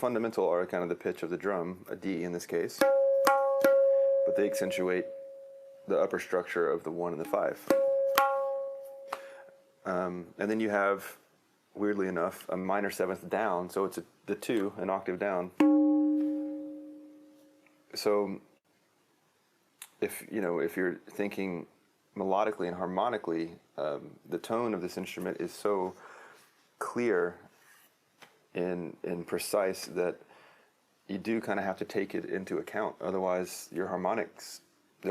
fundamental are kind of the pitch of the drum, a D in this case, but they accentuate the upper structure of the 1 and the 5. And then you have, weirdly enough, a minor 7th down, so it's the 2, an octave down. So if you're thinking melodically and harmonically, the tone of this instrument is so clear and precise that you do kind of have to take it into account. Otherwise, the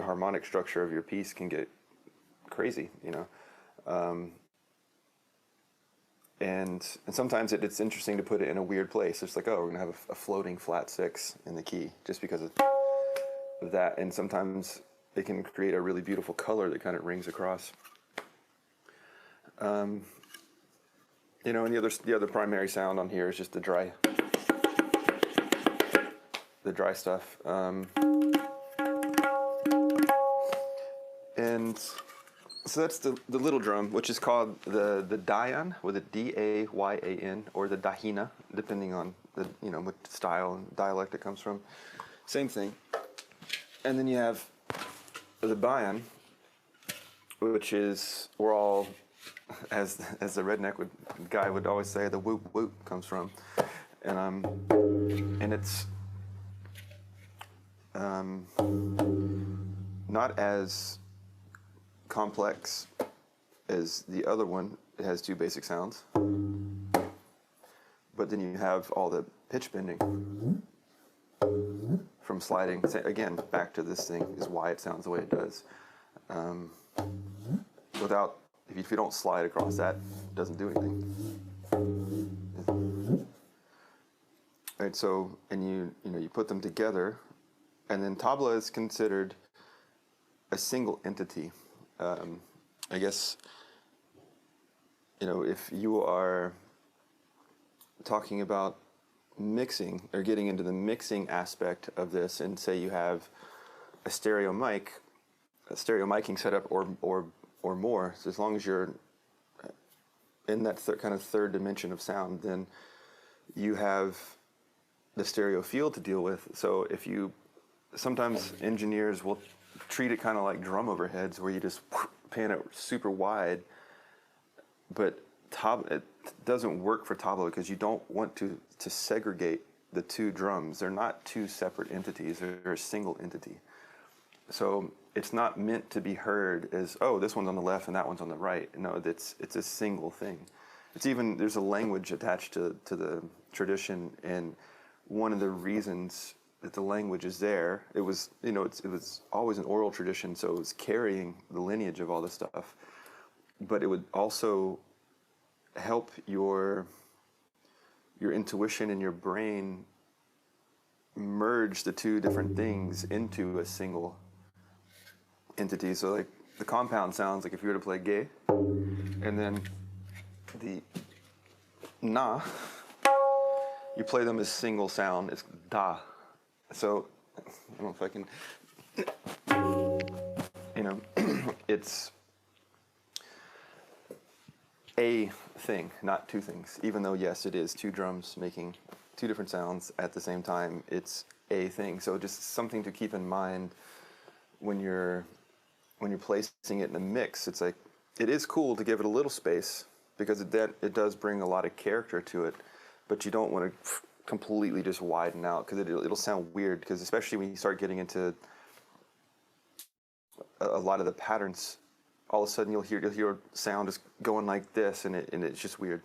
harmonic structure of your piece can get crazy, and sometimes it's interesting to put it in a weird place. It's like, oh, we're gonna have a floating flat 6 in the key just because of that, and sometimes it can create a really beautiful color that kind of rings across. And the other primary sound on here is just the dry stuff. And so that's the little drum, which is called the Dayan, with a D-A-Y-A-N, or the Dahina, depending on what style and dialect it comes from. Same thing. And then you have the Bayan, which is where all, as the redneck guy would always say, the whoop whoop comes from, and it's not as complex as the other one. It has 2 basic sounds, but then you have all the pitch bending from sliding. Again, back to this thing is why it sounds the way it does. If you don't slide across that, it doesn't do anything. All right, so you put them together, and then tabla is considered a single entity. I guess if you are talking about mixing or getting into the mixing aspect of this, and say you have a stereo miking setup or more, so as long as you're in that kind of third dimension of sound, then you have the stereo field to deal with. So sometimes engineers will treat it kind of like drum overheads, where you just pan it super wide, but it doesn't work for tabla because you don't want to segregate the 2 drums. They're not 2 separate entities, they're a single entity. So it's not meant to be heard as, oh, this one's on the left and that one's on the right. No, it's a single thing. There's a language attached to the tradition, and one of the reasons that the language is there, it was always an oral tradition, so it was carrying the lineage of all this stuff, but it would also help your intuition and your brain merge the 2 different things into a single entity. So like the compound sounds, like if you were to play ge, and then the na, you play them as single sound, it's da. So I don't know if I can, it's a thing, not 2 things. Even though, yes, it is 2 drums making 2 different sounds at the same time, it's a thing. So just something to keep in mind when you're placing it in a mix. It's like, it is cool to give it a little space, because it does bring a lot of character to it, but you don't want to completely just widen out, because it'll sound weird, because especially when you start getting into a lot of the patterns, all of a sudden you'll hear sound just going like this, and it's just weird.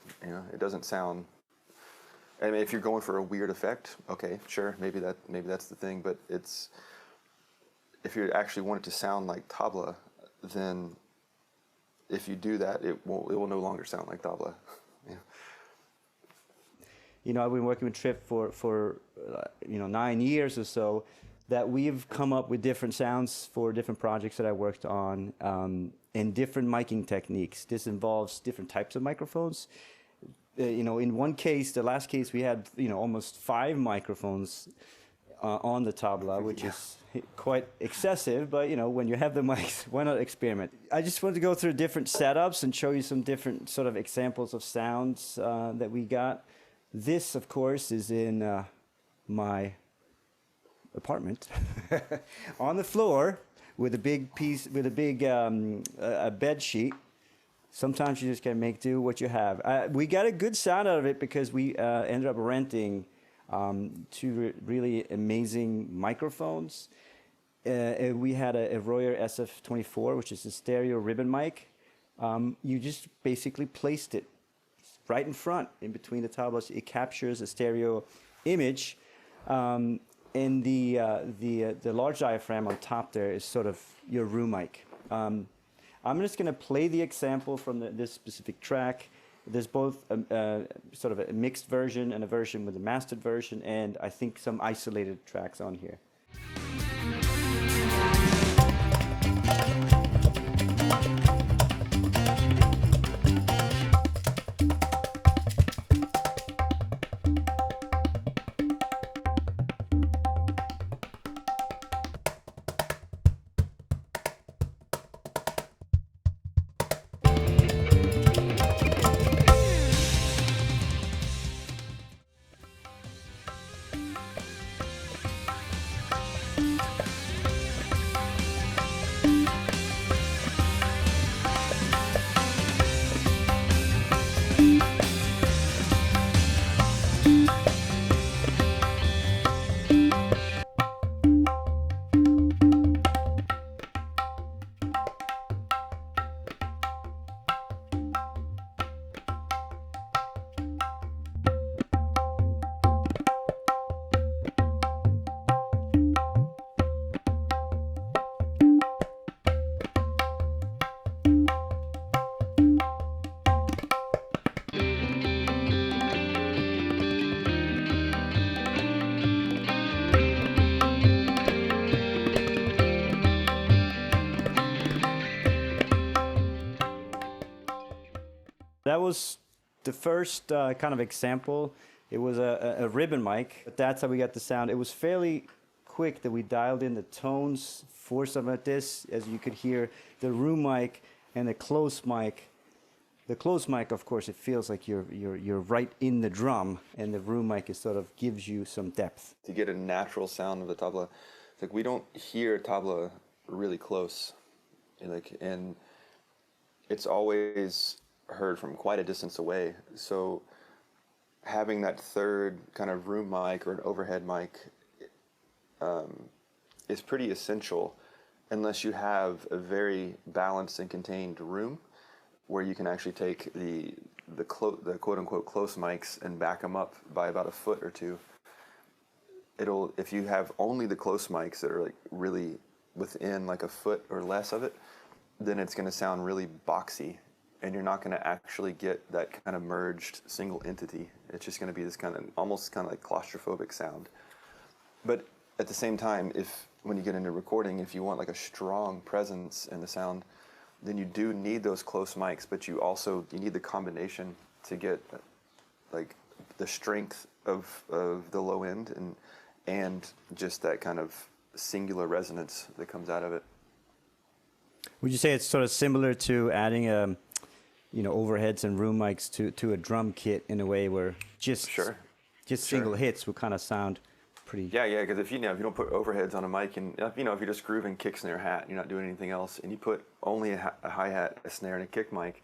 It doesn't sound. I mean, if you're going for a weird effect, okay, sure, maybe that's the thing. But if you actually want it to sound like tabla, then if you do that, it will no longer sound like tabla. I've been working with Tripp for 9 years or so, that we've come up with different sounds for different projects that I worked on, and different miking techniques. This involves different types of microphones. In one case, the last case, we had almost 5 microphones on the tabla, which is quite excessive, but when you have the mics, why not experiment? I just wanted to go through different setups and show you some different sort of examples of sounds that we got. This, of course, is in my apartment on the floor with a big piece, with a big a bed sheet. Sometimes you just gotta make do what you have. We got a good sound out of it because we ended up renting two really amazing microphones. We had a Royer SF24, which is a stereo ribbon mic. You just basically placed it right in front, in between the tablas. It captures a stereo image. And the large diaphragm on top there is sort of your room mic. I'm just going to play the example from this specific track. There's both sort of a mixed version and a version with a mastered version, and I think some isolated tracks on here. That was the first kind of example. It was a ribbon mic, but that's how we got the sound. It was fairly quick that we dialed in the tones for something like this. As you could hear, the room mic and the close mic. The close mic, of course, it feels like you're right in the drum, and the room mic is sort of gives you some depth. To get a natural sound of the tabla, it's like we don't hear tabla really close, and it's always heard from quite a distance away. So having that third kind of room mic or an overhead mic is pretty essential, unless you have a very balanced and contained room where you can actually take the quote unquote close mics and back them up by about a foot or two. If you have only the close mics that are like really within like a foot or less of it, then it's going to sound really boxy, and you're not going to actually get that kind of merged single entity. It's just going to be this kind of almost kind of like claustrophobic sound. But at the same time, when you get into recording, if you want like a strong presence in the sound, then you do need those close mics, but you need the combination to get like the strength of the low end and just that kind of singular resonance that comes out of it. Would you say it's sort of similar to adding overheads and room mics to a drum kit in a way where just single hits will kind of sound pretty... Yeah, because if you don't put overheads on a mic, and if you're just grooving kick, snare, hat, and you're not doing anything else, and you put only a hi-hat, a snare, and a kick mic,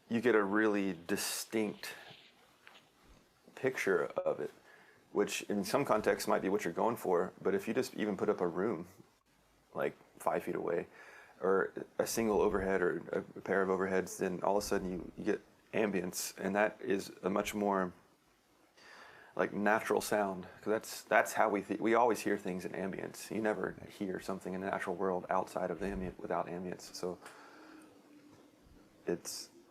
you get a really distinct picture of it, which in some contexts might be what you're going for. But if you just even put up a room like 5 feet away, or a single overhead or a pair of overheads, then all of a sudden you get ambience, and that is a much more like natural sound, because that's how we always hear things in ambience. You never hear something in the natural world outside of the ambient without ambience. So I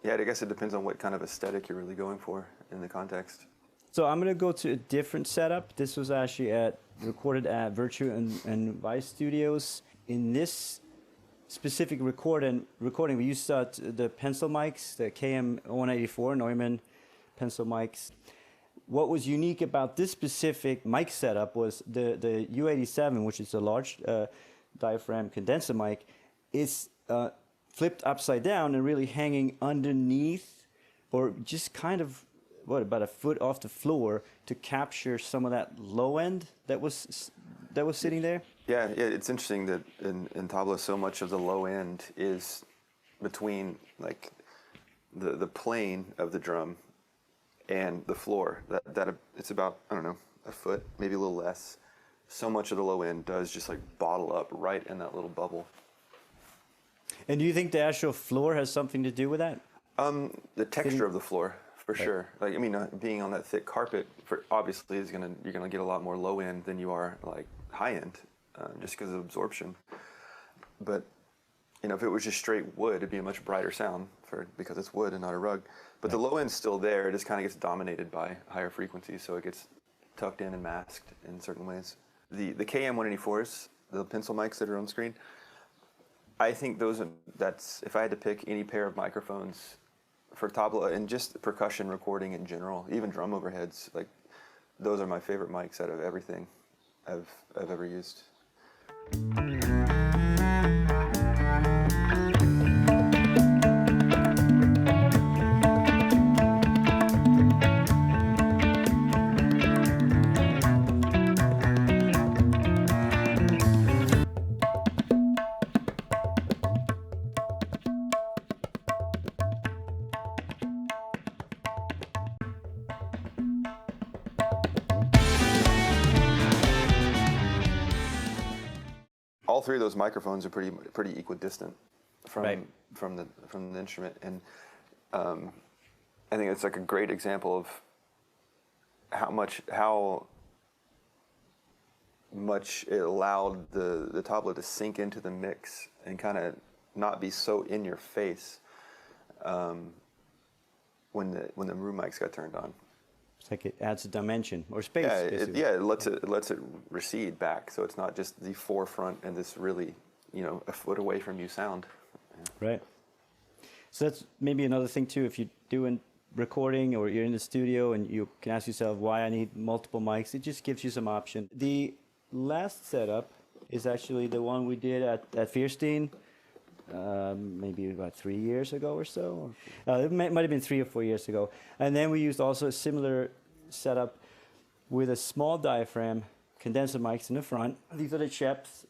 guess it depends on what kind of aesthetic you're really going for in the context. So I'm going to go to a different setup. This was actually recorded at Virtue and Vice Studios. In this specific recording, we used the pencil mics, the KM184 Neumann pencil mics. What was unique about this specific mic setup was the U87, which is a large diaphragm condenser mic, is flipped upside down and really hanging underneath, or just kind of about a foot off the floor to capture some of that low end that was sitting there. Yeah, it's interesting that in tabla, so much of the low end is between like the plane of the drum and the floor. That it's about, I don't know, a foot, maybe a little less. So much of the low end does just like bottle up right in that little bubble. And do you think the actual floor has something to do with that? The texture of the floor, for sure. Like, I mean, being on that thick carpet, obviously you're gonna get a lot more low end than you are like high end, just because of absorption. But you know, if it was just straight wood, it'd be a much brighter sound because it's wood and not a rug. But the low end's still there. It just kind of gets dominated by higher frequencies, so it gets tucked in and masked in certain ways. The KM184s, the pencil mics that are on screen, I think that's if I had to pick any pair of microphones for tabla and just percussion recording in general, even drum overheads, like those are my favorite mics out of everything I've ever used. All three of those microphones are pretty equidistant from the instrument, and I think it's like a great example of how much it allowed the tabla to sink into the mix and kind of not be so in your face when the room mics got turned on. It's like it adds a dimension or space. Yeah, it lets it recede back, so it's not just the forefront and this really, you know, a foot away from you sound. Right. So that's maybe another thing too. If you're doing recording or you're in the studio and you can ask yourself why I need multiple mics, it just gives you some option. The last setup is actually the one we did at Feirstein, maybe about 3 years ago or so. It might have been 3 or 4 years ago. And then we used also a similar setup with a small diaphragm, condenser mics in the front. These are the Cheps.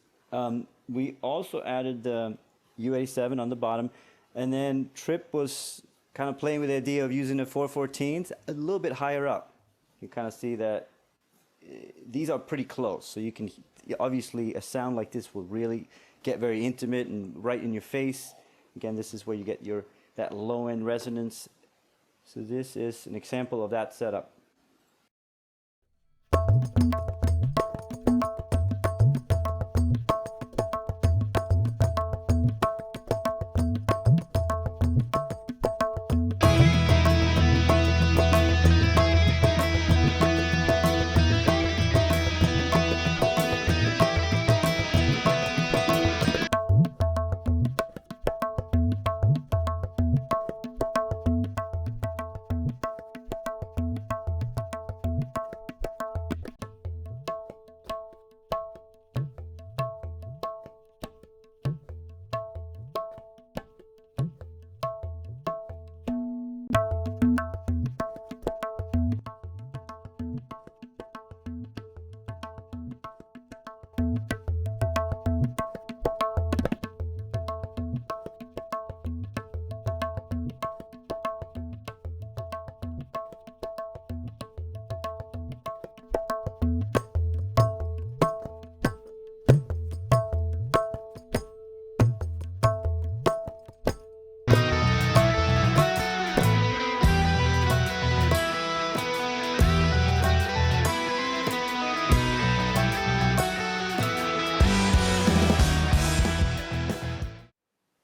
We also added the U87 on the bottom. And then Tripp was kind of playing with the idea of using the 414s a little bit higher up. You kind of see that these are pretty close. So you can, obviously a sound like this will really get very intimate and right in your face. Again, this is where you get that low end resonance. So this is an example of that setup.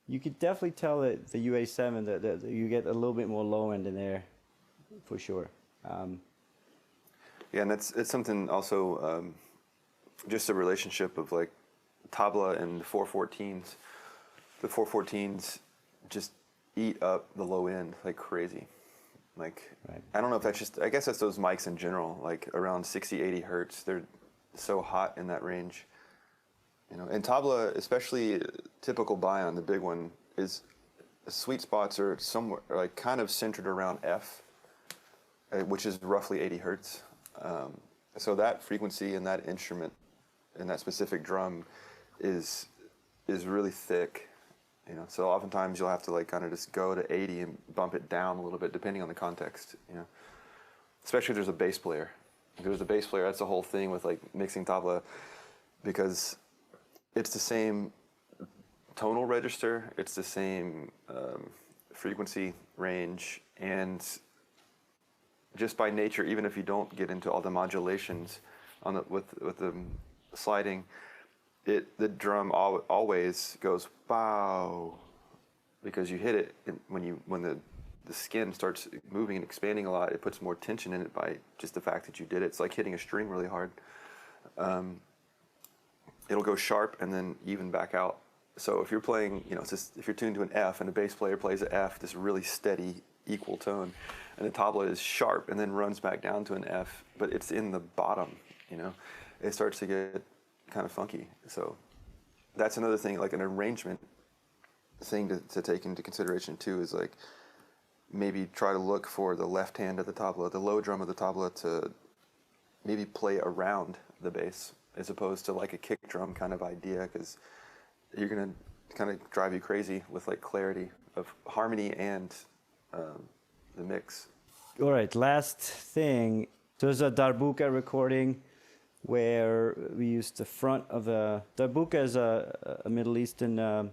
You could definitely tell that the UA7 that you get a little bit more low end in there, for sure. Yeah, and it's something also, just a relationship of like tabla and the 414s. The 414s just eat up the low end like crazy. Like, I don't know if that's just, I guess that's those mics in general, like around 60, 80 hertz. They're so hot in that range. You know, and tabla, especially typical Bion, the big one, is the sweet spots are somewhere like kind of centered around F, which is roughly 80 hertz. So that frequency in that instrument, in that specific drum, is really thick. You know, so oftentimes you'll have to like kind of just go to 80 and bump it down a little bit depending on the context. You know, especially if there's a bass player. If there's a bass player, that's the whole thing with like mixing tabla, because it's the same tonal register, it's the same frequency range, and just by nature, even if you don't get into all the modulations on the with the sliding, the drum always goes bow, because you hit it when the skin starts moving and expanding a lot. It puts more tension in it by just the fact that you did it. It's like hitting a string really hard. It'll go sharp and then even back out. So if you're playing, you know, if you're tuned to an F and a bass player plays an F, this really steady, equal tone, and the tabla is sharp and then runs back down to an F, but it's in the bottom, you know, it starts to get kind of funky. So that's another thing, like an arrangement thing to take into consideration too, is like maybe try to look for the left hand of the tabla, the low drum of the tabla, to maybe play around the bass as opposed to like a kick drum kind of idea, because you're going to kind of drive you crazy with like clarity of harmony and the mix. All right, last thing. There's a Darbuka recording where we used the front of a Darbuka is a Middle Eastern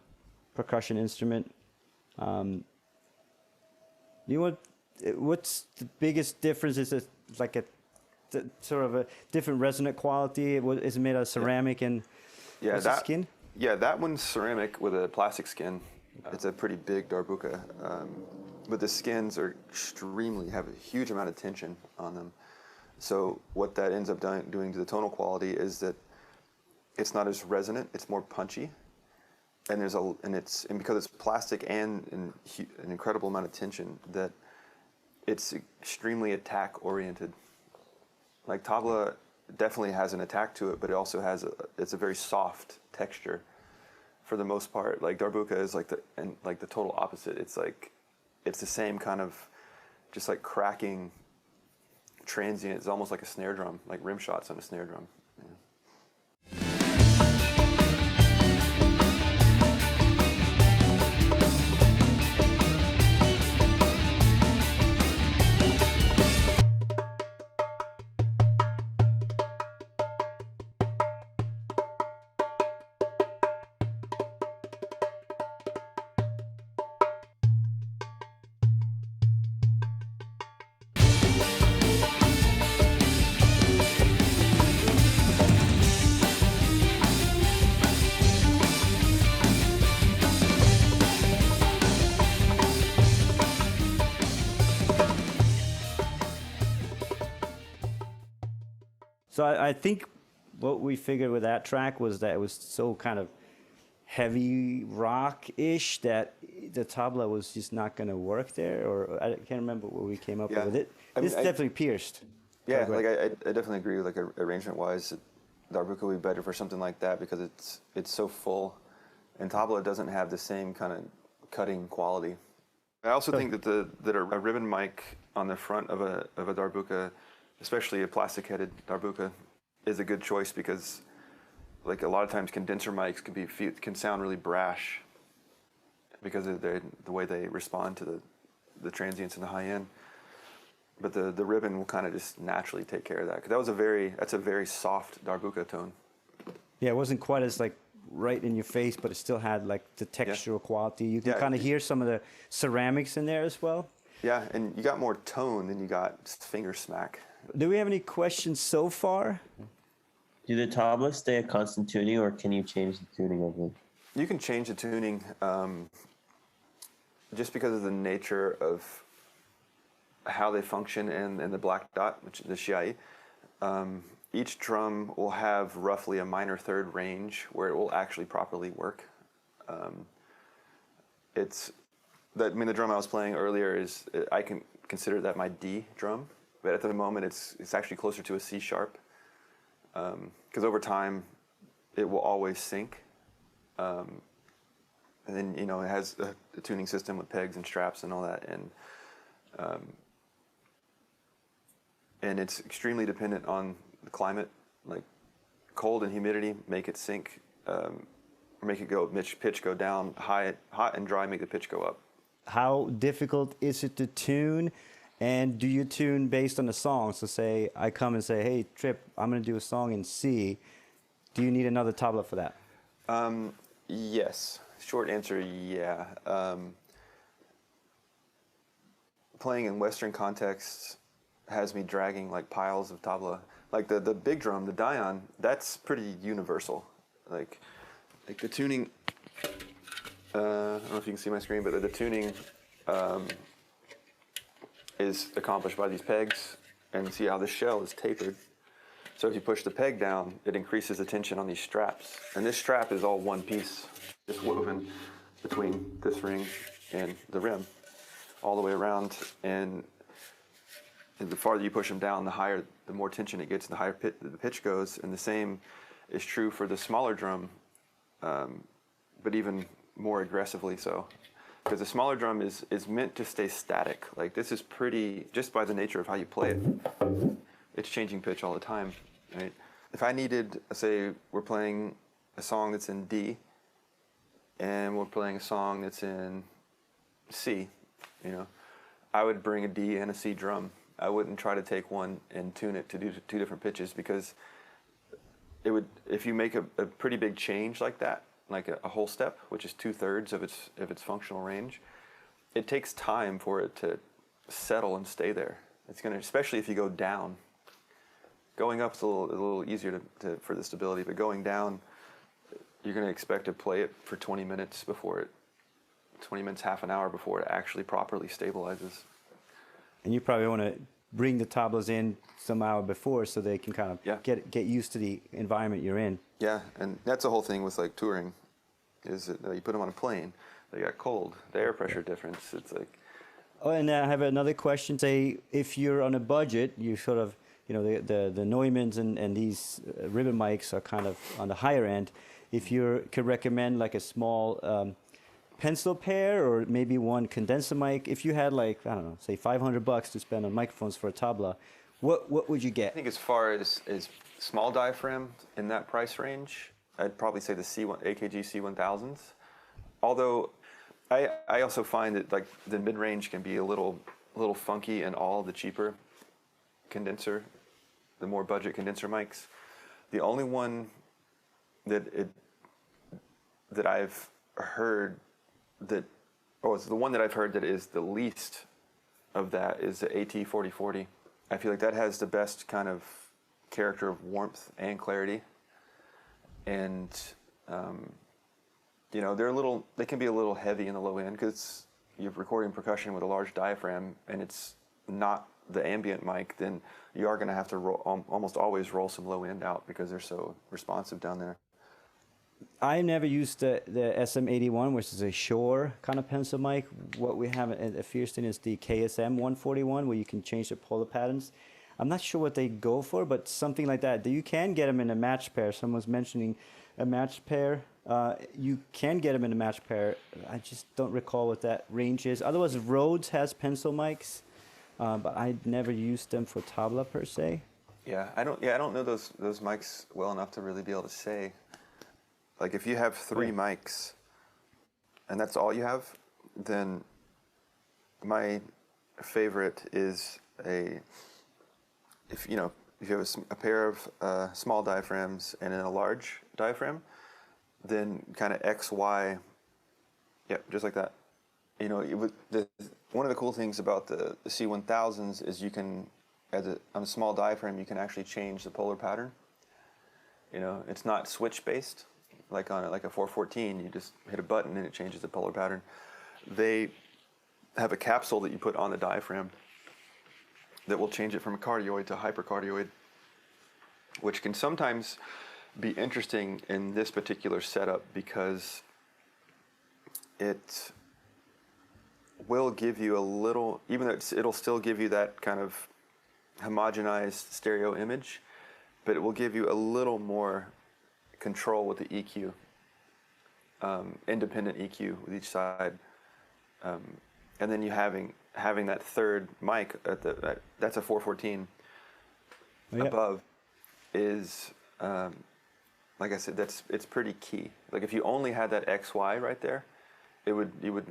percussion instrument. What's the biggest difference? Is it like sort of a different resonant quality? Is it made out of ceramic and the skin? Yeah, that one's ceramic with a plastic skin. It's a pretty big Darbuka, but the skins have a huge amount of tension on them. So what that ends up doing to the tonal quality is that it's not as resonant. It's more punchy, and because it's plastic and an incredible amount of tension, that it's extremely attack oriented. Like tabla definitely has an attack to it, but it also it's a very soft texture for the most part. Like Darbuka is like the total opposite. It's the same kind of just like cracking transient. It's almost like a snare drum, like rim shots on a snare drum. Yeah. So I think what we figured with that track was that it was so kind of heavy rock-ish that the tabla was just not going to work there, or I can't remember what we came up with it. This definitely pierced. Yeah, like I definitely agree with like arrangement-wise, Darbuka would be better for something like that because it's so full, and tabla doesn't have the same kind of cutting quality. I also think that a ribbon mic on the front of a Darbuka, especially a plastic-headed Darbuka, is a good choice because, like, a lot of times condenser mics can sound really brash because of the way they respond to the transients in the high end. But the ribbon will kind of just naturally take care of that. 'Cause that's a very soft Darbuka tone. Yeah, it wasn't quite as like right in your face, but it still had like the textural quality. You can kind of hear some of the ceramics in there as well. Yeah, and you got more tone than you got just finger smack. Do we have any questions so far? Do the tablas stay at constant tuning, or can you change the tuning of them? You can change the tuning just because of the nature of how they function in the black dot, which is the Shiai. Each drum will have roughly a minor third range where it will actually properly work. The drum I was playing earlier I can consider that my D drum, but at the moment it's actually closer to a C sharp, because over time it will always sync. And then it has a tuning system with pegs and straps and all that, and and it's extremely dependent on the climate. Like cold and humidity make it sink, or make it go pitch go down. Hot and dry make the pitch go up. How difficult is it to tune? And do you tune based on the song? So say I come and say, hey, Tripp, I'm going to do a song in C. Do you need another tabla for that? Yes. Short answer, yeah. Playing in Western contexts has me dragging like piles of tabla. Like the big drum, the Dion, that's pretty universal. Like the tuning, I don't know if you can see my screen, but the tuning is accomplished by these pegs, and see how the shell is tapered. So if you push the peg down, it increases the tension on these straps. And this strap is all one piece, just woven between this ring and the rim, all the way around. And the farther you push them down, the more tension it gets, the higher the pitch goes. And the same is true for the smaller drum, but even more aggressively so. Because the smaller drum is meant to stay static. Like this is pretty, just by the nature of how you play it, it's changing pitch all the time, right? If I needed, say we're playing a song that's in D, and we're playing a song that's in C, I would bring a D and a C drum. I wouldn't try to take one and tune it to do two different pitches, because it would, if you make a pretty big change like that, like a whole step, which is 2/3 of its functional range, it takes time for it to settle and stay there. It's gonna, especially if you go down. Going up is a little easier for the stability, but going down, you're gonna expect to play it for 20 minutes, half an hour before it actually properly stabilizes. And you probably want to bring the tablas in some hour before so they can kind of get used to the environment you're in. Yeah, and that's the whole thing with like touring, is that you put them on a plane, they got cold, the air pressure difference, it's like... Oh, and I have another question. Say, if you're on a budget, you sort of, the Neumanns and these ribbon mics are kind of on the higher end. If you could recommend like a small pencil pair or maybe one condenser mic, if you had like, I don't know, say $500 to spend on microphones for a tabla, what would you get? I think as far as small diaphragm in that price range, I'd probably say the AKG C1000s. Although I also find that like the mid-range can be a little funky in all the cheaper condenser, the more budget condenser mics. The only one that I've heard that, it's the one that I've heard that is the least of that is the AT4040. I feel like that has the best kind of character of warmth and clarity. And, they can be a little heavy in the low end because you're recording percussion with a large diaphragm and it's not the ambient mic, then you are going to have to almost always roll some low end out because they're so responsive down there. I never used the SM81, which is a Shure kind of pencil mic. What we have at Feirstein is the KSM 141, where you can change the polar patterns. I'm not sure what they go for, but something like that. You can get them in a match pair. Someone's mentioning a match pair. You can get them in a match pair. I just don't recall what that range is. Otherwise, Rhodes has pencil mics, but I never used them for tabla per se. Yeah, I don't know those mics well enough to really be able to say. Like if you have three mics and that's all you have, then my favorite is if you have a pair of small diaphragms and then a large diaphragm, then kind of X, Y, just like that. One of the cool things about the C1000s is you can, on a small diaphragm, you can actually change the polar pattern. It's not switch based. Like on a 414, you just hit a button and it changes the polar pattern. They have a capsule that you put on the diaphragm that will change it from a cardioid to a hypercardioid, which can sometimes be interesting in this particular setup because it will give you a little, even though it'll still give you that kind of homogenized stereo image, but it will give you a little more control with the EQ, independent EQ with each side, and then you having that third mic that's a 414, yeah. above is, like I said, it's pretty key. Like if you only had that XY right there, you would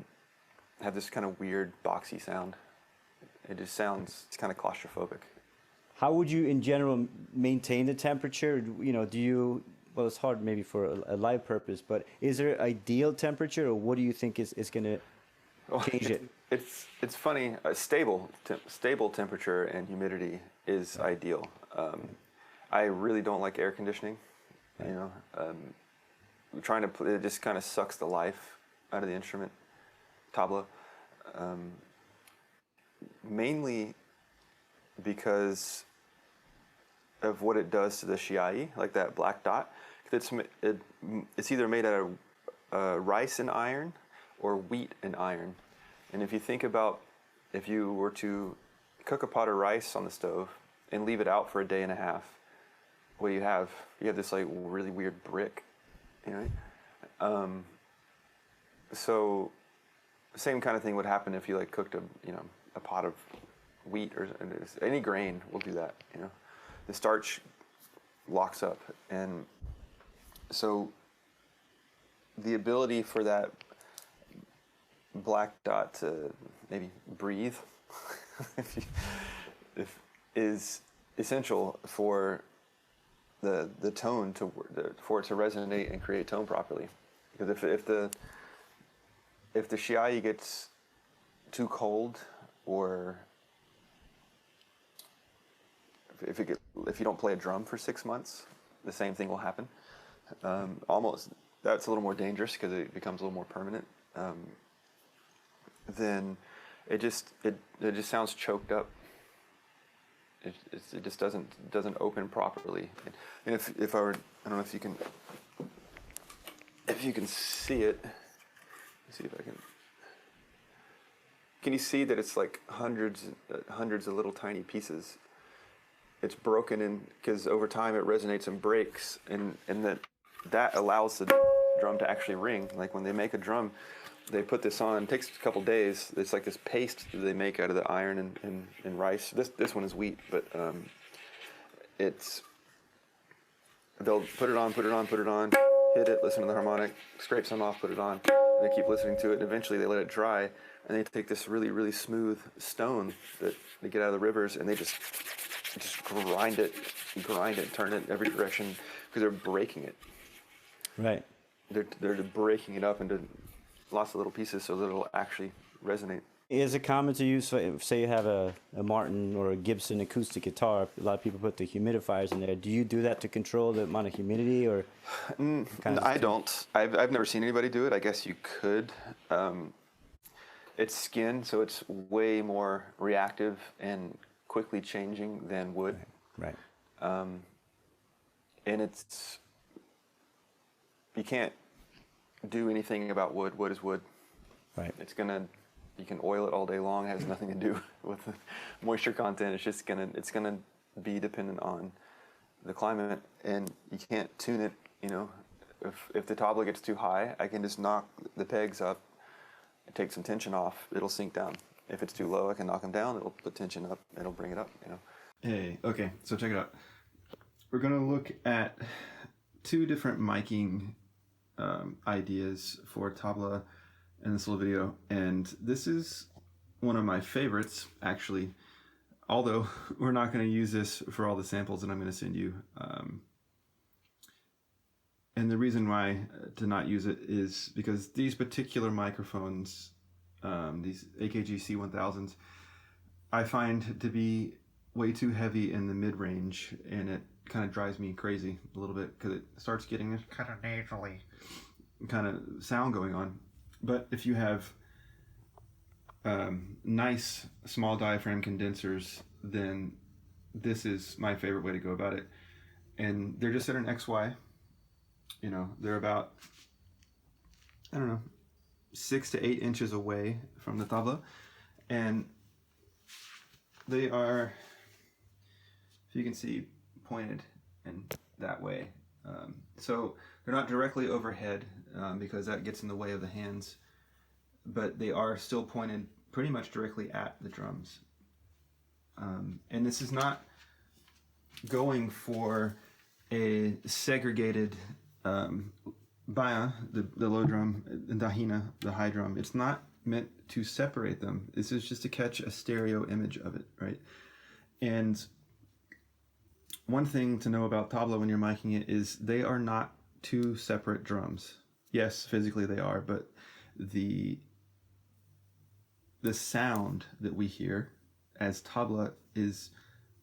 have this kind of weird boxy sound. It just sounds, it's kind of claustrophobic. How would you, in general, maintain the temperature? You know, do you? Well, it's hard maybe for a live purpose, but is there an ideal temperature, or what do you think is going to change it? It's funny. Stable temperature and humidity is ideal. I really don't like air conditioning. You know, it just kind of sucks the life out of the instrument. Tabla, mainly because of what it does to the shiai, like that black dot. It's either made out of rice and iron or wheat and iron. And if you think about, if you were to cook a pot of rice on the stove and leave it out for a day and a half, what do you have? You have this like really weird brick, you know? So same kind of thing would happen if you like cooked a pot of wheat or any grain will do that, you know? The starch locks up, and so the ability for that black dot to maybe breathe is essential for the tone for it to resonate and create tone properly. Because if the shiai gets too cold, or if you don't play a drum for 6 months, the same thing will happen. Almost, that's a little more dangerous because it becomes a little more permanent. Then it just sounds choked up. It just doesn't open properly. And if I don't know if you can see it. Let's see if I can. Can you see that it's like hundreds of little tiny pieces? It's broken in because over time it resonates and breaks, and that allows the drum to actually ring. Like when they make a drum, they put this on. It takes a couple days. It's like this paste that they make out of the iron and rice. This one is wheat, but they'll put it on, hit it, listen to the harmonic, scrape some off, put it on. And they keep listening to it, and eventually they let it dry, and they take this really, really smooth stone that they get out of the rivers, and they just grind it, turn it every direction, because they're breaking it. Right. They're breaking it up into lots of little pieces so that it'll actually resonate. Is it common to use, say you have a Martin or a Gibson acoustic guitar, a lot of people put the humidifiers in there. Do you do that to control the amount of humidity, or? I don't. I've never seen anybody do it. I guess you could. It's skin, so it's way more reactive and quickly changing than wood. Right. And you can't do anything about wood. Wood is wood. Right. You can oil it all day long. It has nothing to do with the moisture content. It's gonna be dependent on the climate, and you can't tune it. You know, if the tabla gets too high, I can just knock the pegs up, take some tension off. It'll sink down. If it's too low, I can knock them down. It'll put tension up. It'll bring it up. You know. Hey, okay. So check it out. We're gonna look at two different miking ideas for tabla in this little video, and this is one of my favorites, actually, although we're not going to use this for all the samples that I'm going to send you. And the reason why to not use it is because these particular microphones, these AKG C1000s, I find to be way too heavy in the mid-range, and it kind of drives me crazy a little bit because it starts getting this kind of nasally kind of sound going on. But if you have nice small diaphragm condensers, then this is my favorite way to go about it. And they're just at an XY. You know, they're about, 6 to 8 inches away from the tabla. And they are, if you can see, pointed in that way. So they're not directly overhead because that gets in the way of the hands, but they are still pointed pretty much directly at the drums. And this is not going for a segregated baya, the low drum, and dahina, the high drum. It's not meant to separate them. This is just to catch a stereo image of it, right? And one thing to know about tabla when you're miking it is they are not two separate drums. Yes, physically they are, but the sound that we hear as tabla is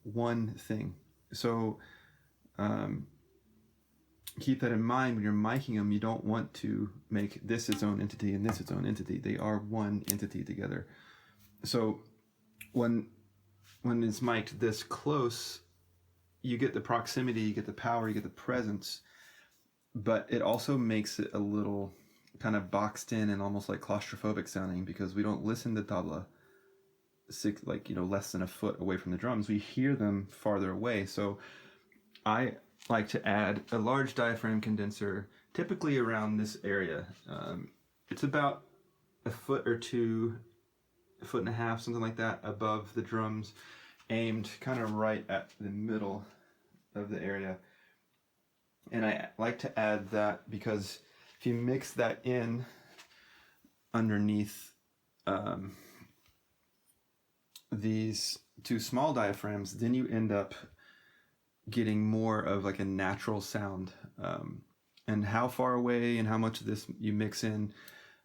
one thing. So keep that in mind when you're miking them. You don't want to make this its own entity and this its own entity. They are one entity together. So when it's mic'd this close, you get the proximity, you get the power, you get the presence, but it also makes it a little kind of boxed in and almost like claustrophobic sounding, because we don't listen to tabla less than a foot away from the drums. We hear them farther away. So I like to add a large diaphragm condenser, typically around this area. It's about a foot or two, a foot and a half, something like that, above the drums, aimed kind of right at the middle of the area. And I like to add that because if you mix that in underneath these two small diaphragms, then you end up getting more of like a natural sound. And how far away and how much of this you mix in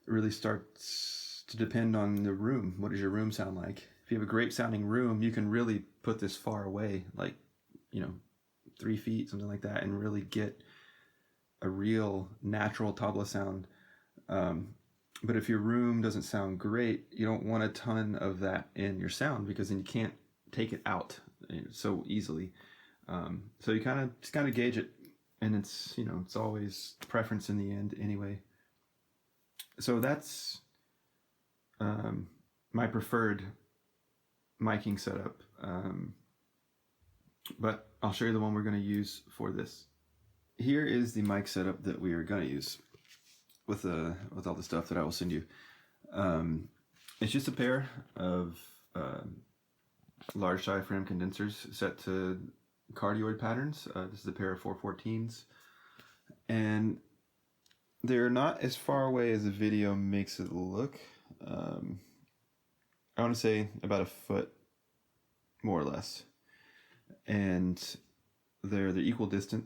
really starts to depend on the room. What does your room sound like? If you have a great sounding room, you can really put this far away, like, 3 feet, something like that, and really get a real natural tabla sound. But if your room doesn't sound great, you don't want a ton of that in your sound, because then you can't take it out so easily. So you just kind of gauge it, and it's always preference in the end anyway. So that's my preferred miking setup. But I'll show you the one we're going to use for this. Here is the mic setup that we are going to use with all the stuff that I will send you. It's just a pair of large diaphragm condensers set to cardioid patterns. This is a pair of 414s, and they're not as far away as the video makes it look. I want to say about a foot, more or less, and they're equal distant,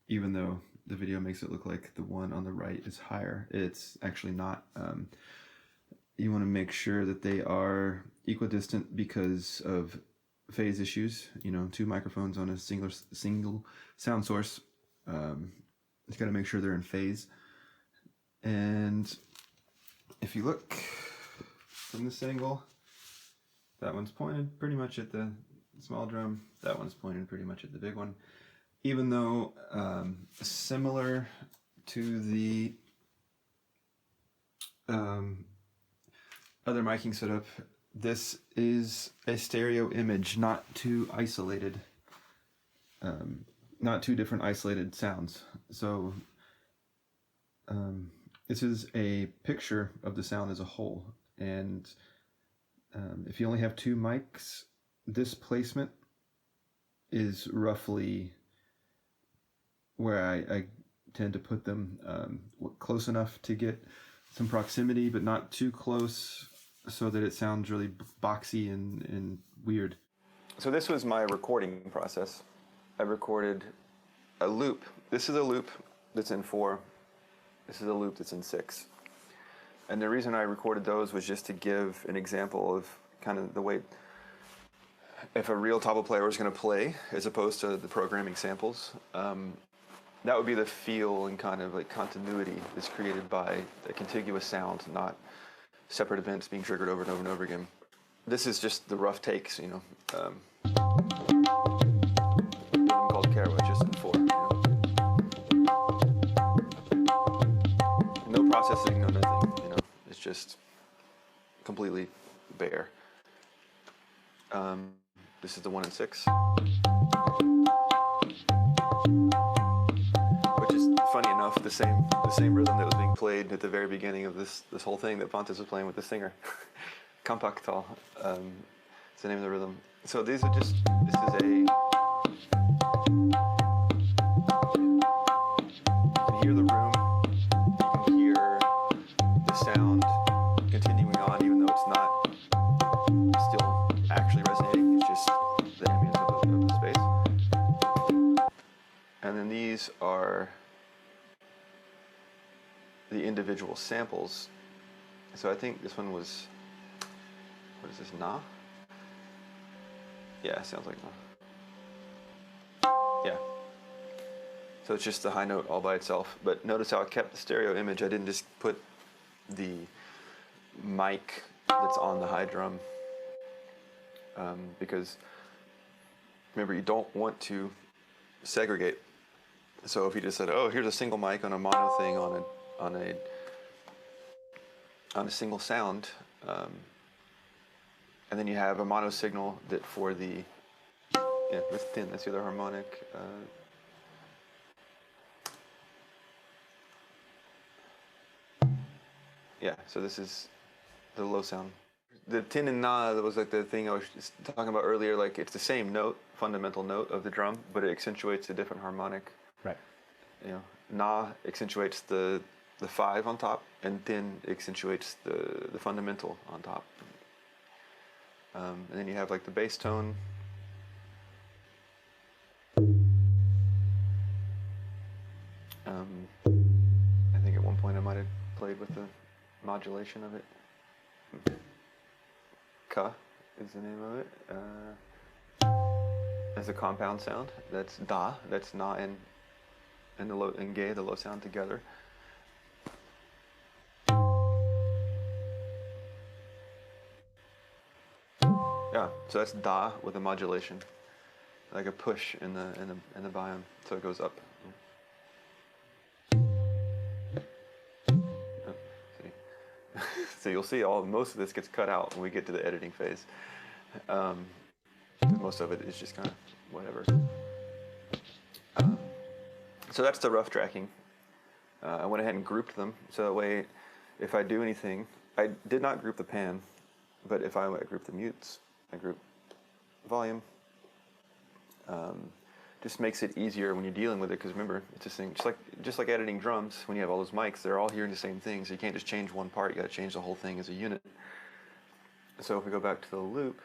even though the video makes it look like the one on the right is higher. It's actually not. You want to make sure that they are equidistant because of phase issues. 2 microphones on a single sound source. It's got to make sure they're in phase. And if you look from this angle, that one's pointed pretty much at the small drum. That one's pointed pretty much at the big one. Even though similar to the other miking setup, this is a stereo image, not two isolated, not two different isolated sounds. So this is a picture of the sound as a whole. And if you only have 2 mics, this placement is roughly where I tend to put them, close enough to get some proximity, but not too close so that it sounds really boxy and weird. So this was my recording process. I recorded a loop. This is a loop that's in 4. This is a loop that's in 6. And the reason I recorded those was just to give an example of kind of the way, if a real tabla player was going to play, as opposed to the programming samples, that would be the feel and kind of like continuity that's created by a contiguous sound, not separate events being triggered over and over and over again. This is just the rough takes, rhythm called Karawa, just in 4. No processing, no nothing. It's just completely bare. This is the 1 and 6. Which is funny enough the same rhythm that was being played at the very beginning of this whole thing that Pontus was playing with the singer. Kompaktal. It's the name of the rhythm. So this is a can hear the room. You can hear the sound continuing on, even though it's not still actually resonating. It's just the ambience of the space. And then these are the individual samples. So I think this one was, what is this, Na? Yeah, sounds like Na. Yeah. So it's just the high note all by itself. But notice how I kept the stereo image. I didn't just put the mic that's on the high drum. Because remember, you don't want to segregate. So if you just said, oh, here's a single mic on a mono thing on a single sound, and then you have a mono signal that for the, yeah, that's thin, that's the other harmonic. Yeah, so this is the low sound. The tin and na, that was like the thing I was just talking about earlier, like it's the same note, fundamental note of the drum, but it accentuates a different harmonic. Right. You know, na accentuates the 5 on top, and tin accentuates the fundamental on top. And then you have like the bass tone. I think at one point I might have played with the modulation of it. Ka is the name of it. As a compound sound. That's da. That's na and the low and ge, the low sound together. Yeah, so that's da with a modulation, like a push in the biome, so it goes up. Oh, see. So you'll see most of this gets cut out when we get to the editing phase. Most of it is just kind of whatever. So that's the rough tracking. I went ahead and grouped them, so that way, if I do anything, I did not group the pan, but if I group the mutes, I group volume. Just makes it easier when you're dealing with it, because remember, it's this thing, just like editing drums. When you have all those mics, they're all hearing the same thing, so you can't just change one part. You got to change the whole thing as a unit. So if we go back to the loop.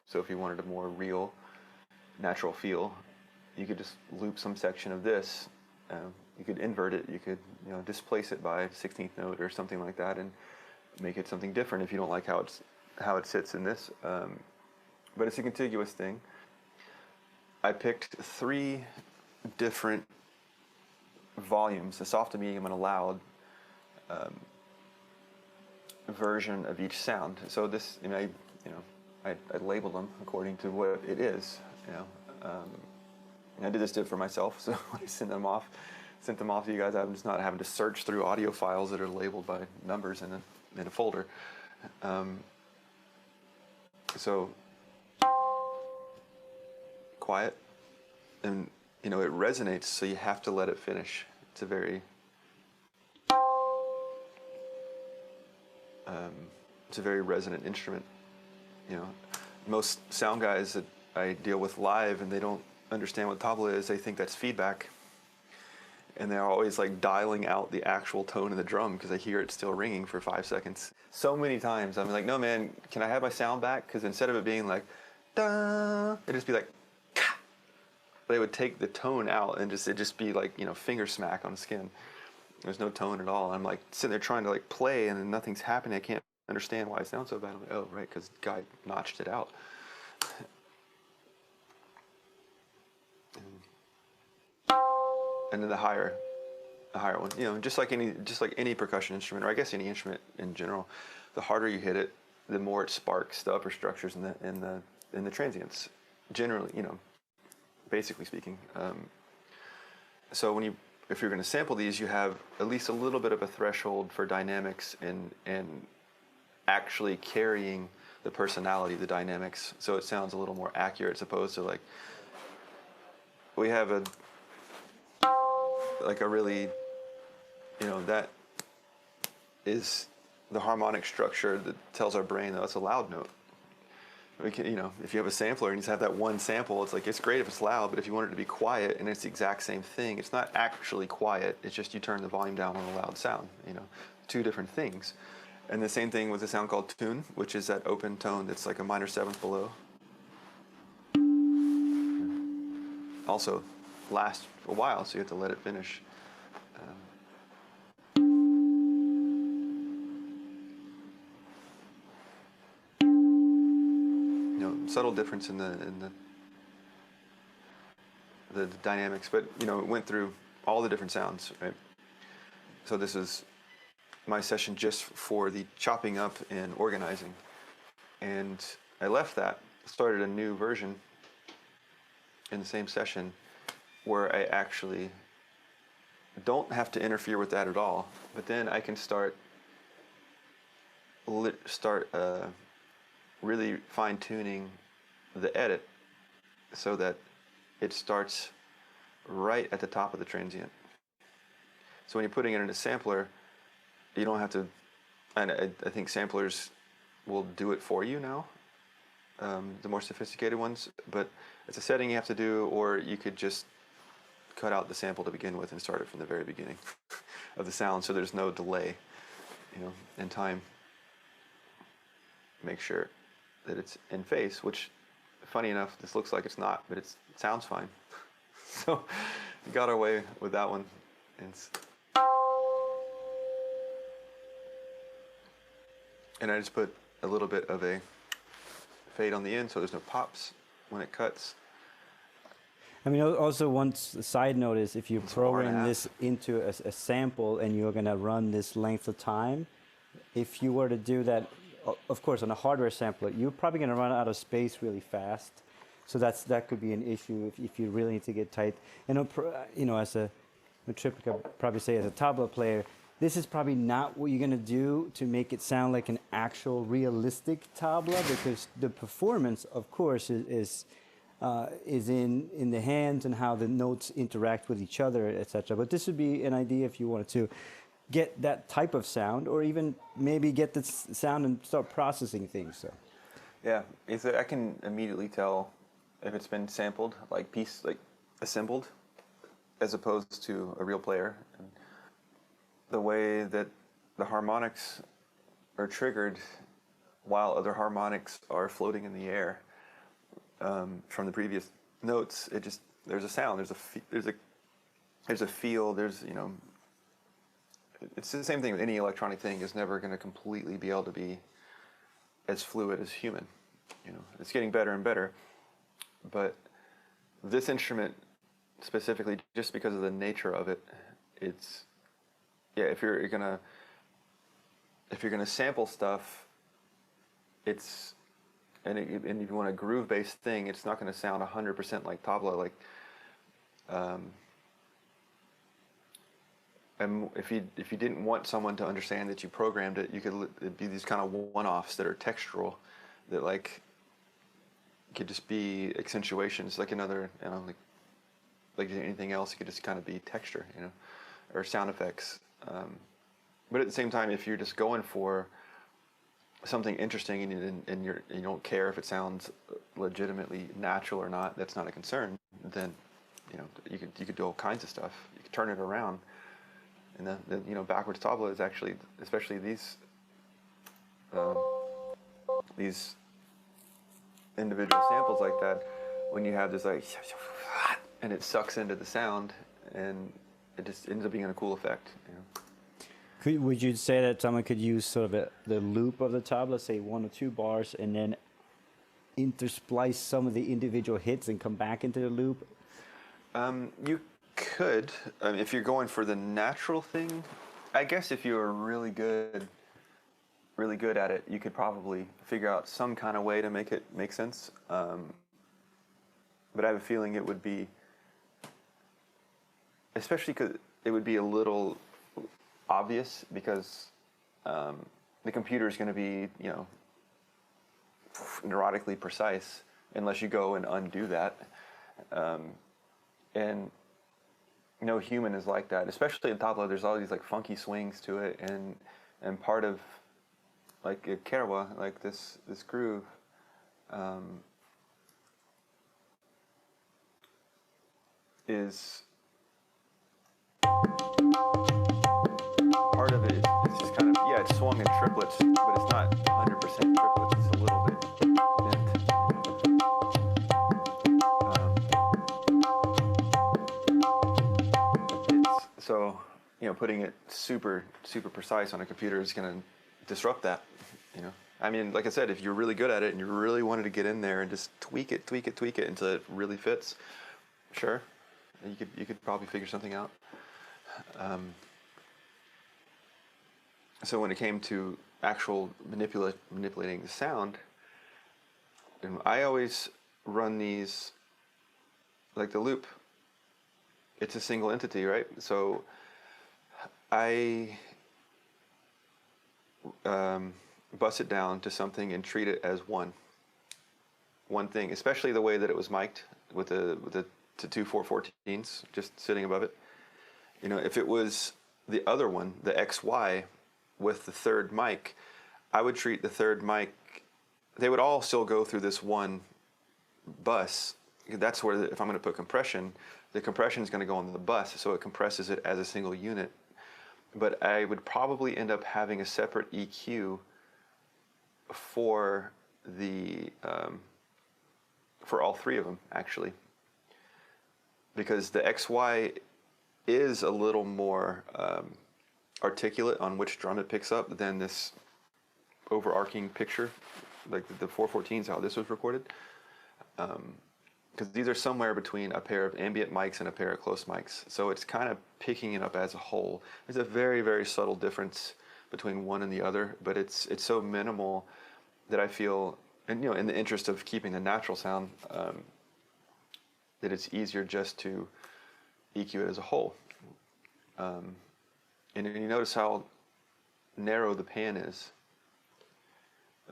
So if you wanted a more real, natural feel, you could just loop some section of this. You could invert it. You could, displace it by a 16th note or something like that, and make it something different if you don't like how it sits in this. But it's a contiguous thing. I picked 3 different volumes: a soft, a medium, and a loud version of each sound. So this, I labeled them according to what it is. And I did this for myself, so when I sent them off to you guys, I'm just not having to search through audio files that are labeled by numbers in a folder. So quiet, and it resonates, so you have to let it finish. It's a very resonant instrument. Most sound guys that I deal with live, and they don't understand what tabla is, they think that's feedback, and they're always like dialing out the actual tone of the drum because they hear it still ringing for 5 seconds. So many times I'm like, no man, can I have my sound back? Because instead of it being like da, it'd just be like ka. They would take the tone out and it'd just be like finger smack on the skin. There's no tone at all. I'm like sitting there trying to like play, and then nothing's happening. I can't understand why it sounds so bad. I'm like, oh right, because the guy notched it out. And then the higher one, just like any percussion instrument, or I guess any instrument in general, the harder you hit it, the more it sparks the upper structures and the transients. Generally, basically speaking. So if you're going to sample these, you have at least a little bit of a threshold for dynamics and actually carrying the personality, the dynamics, so it sounds a little more accurate, as opposed to like we have a really, that is the harmonic structure that tells our brain that that's a loud note. We can, if you have a sampler and you just have that one sample, it's great if it's loud, but if you want it to be quiet and it's the exact same thing, it's not actually quiet. It's just you turn the volume down on a loud sound. Two different things. And the same thing with a sound called tune, which is that open tone that's like a minor seventh below. Also lasts a while, so you have to let it finish. Subtle difference in the dynamics, but it went through all the different sounds, right? So this is my session just for the chopping up and organizing, and I left that, started a new version in the same session where I actually don't have to interfere with that at all, but then I can start really fine-tuning the edit so that it starts right at the top of the transient. So when you're putting it in a sampler, you don't have to, and I think samplers will do it for you now, the more sophisticated ones, but it's a setting you have to do, or you could just cut out the sample to begin with and start it from the very beginning of the sound, so there's no delay, in time. Make sure that it's in phase, which, funny enough, this looks like it's not, but it sounds fine. So we got our way with that one. And I just put a little bit of a fade on the end so there's no pops when it cuts. I mean, also one side note is if you program this into a sample and you're going to run this length of time, if you were to do that, of course, on a hardware sampler, you're probably going to run out of space really fast. So that could be an issue if you really need to get tight. And as a Tripp could probably say, as a tabla player, this is probably not what you're going to do to make it sound like an actual realistic tabla, because the performance, of course, is in the hands and how the notes interact with each other, etc. But this would be an idea if you wanted to get that type of sound, or even maybe get this sound and start processing things. So, yeah, I can immediately tell if it's been sampled, like assembled, as opposed to a real player. And the way that the harmonics are triggered while other harmonics are floating in the air from the previous notes, there's a sound, there's a feel, it's the same thing with any electronic thing. Is never going to completely be able to be as fluid as human. It's getting better and better. But this instrument specifically, just because of the nature of it, if you're gonna sample stuff, and if you want a groove-based thing, it's not going to sound 100% like tabla. And if you didn't want someone to understand that you programmed it, it'd be these kind of one-offs that are textural, that could just be accentuations, like another, like anything else. It could just kind of be texture, or sound effects. But at the same time, if you're just going for something interesting and you don't care if it sounds legitimately natural or not, that's not a concern. Then, you could do all kinds of stuff. You could turn it around. And the backwards tabla is actually, especially these individual samples like that, when you have this and it sucks into the sound, and it just ends up being a cool effect. would you say that someone could use sort of the loop of the tabla, say 1 or 2 bars, and then intersplice some of the individual hits and come back into the loop? You could, if you're going for the natural thing. I guess if you were really good at it, you could probably figure out some kind of way to make it make sense. But I have a feeling it would be, especially because it would be a little obvious, because the computer is going to be, neurotically precise unless you go and undo that. And no human is like that, especially in tabla. There's all these like funky swings to it, and part of like a kerwa, like this groove, is part of it. It's just kind of, yeah, it's swung in triplets, but it's not 100% triplets. It's a little bit bent. So, putting it super precise on a computer is going to disrupt that. I mean, like I said, if you're really good at it and you really wanted to get in there and just tweak it until it really fits, sure, you could probably figure something out. So when it came to actual manipulating the sound, and I always run these, like the loop, it's a single entity, right? So I bust it down to something and treat it as one thing, especially the way that it was mic'd with the two 414s just sitting above it. If it was the other one, the XY, with the third mic, I would treat the third mic, they would all still go through this one bus. That's where, if I'm going to put compression, the compression is going to go on the bus, so it compresses it as a single unit. But I would probably end up having a separate EQ for the for all three of them, actually, because the XY is a little more articulate on which drum it picks up than this overarching picture, like the 414s, how this was recorded. Because these are somewhere between a pair of ambient mics and a pair of close mics. So it's kind of picking it up as a whole. There's a very, very subtle difference between one and the other, but it's so minimal that I feel, and in the interest of keeping the natural sound, that it's easier just to EQ it as a whole. And you notice how narrow the pan is.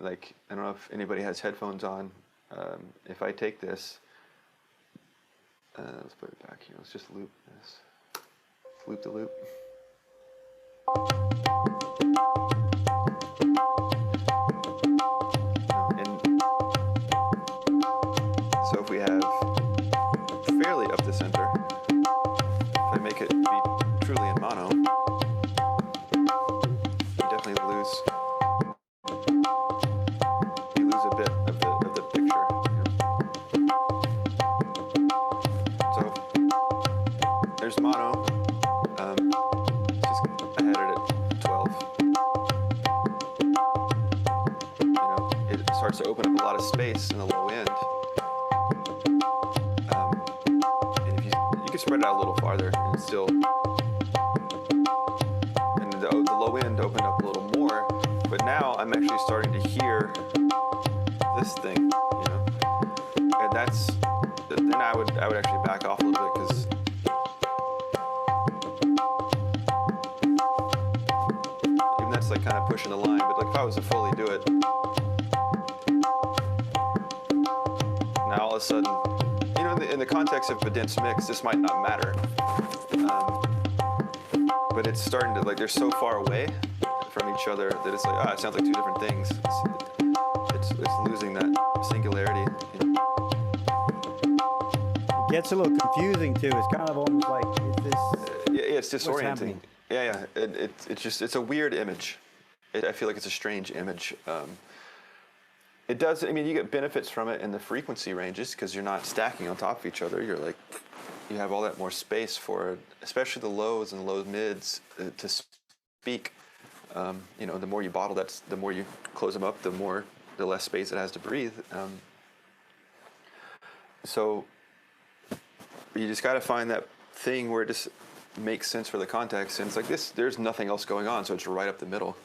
Like, I don't know if anybody has headphones on. If I take this, let's put it back here. Let's just loop this. Loop the loop. And so if we have fairly up the center, if I make it be truly in mono, you definitely lose a bit of the picture. So there's mono. I had it at 12. It starts to open up a lot of space in the low end. And if you can spread it out a little farther, and still, and the low end opened up a little more. But now I'm actually starting to hear this thing, and that's, then I would actually back off a little bit, because even that's like kind of pushing the line. But like if I was to fully do it, now all of a sudden, in the context of a dense mix, this might not matter, but it's starting to, like, they're so far away from each other that it's like, it sounds like two different things. It's losing that singularity. It gets a little confusing too. It's kind of almost like, is this? Yeah, it's disorienting. Yeah. It's a weird image. I feel like it's a strange image. It does. I mean, you get benefits from it in the frequency ranges because you're not stacking on top of each other. You're like, you have all that more space for, especially the lows and low mids to speak. The more you bottle, the more you close them up, the less space it has to breathe. So you just got to find that thing where it just makes sense for the context. And it's like this, there's nothing else going on, so it's right up the middle.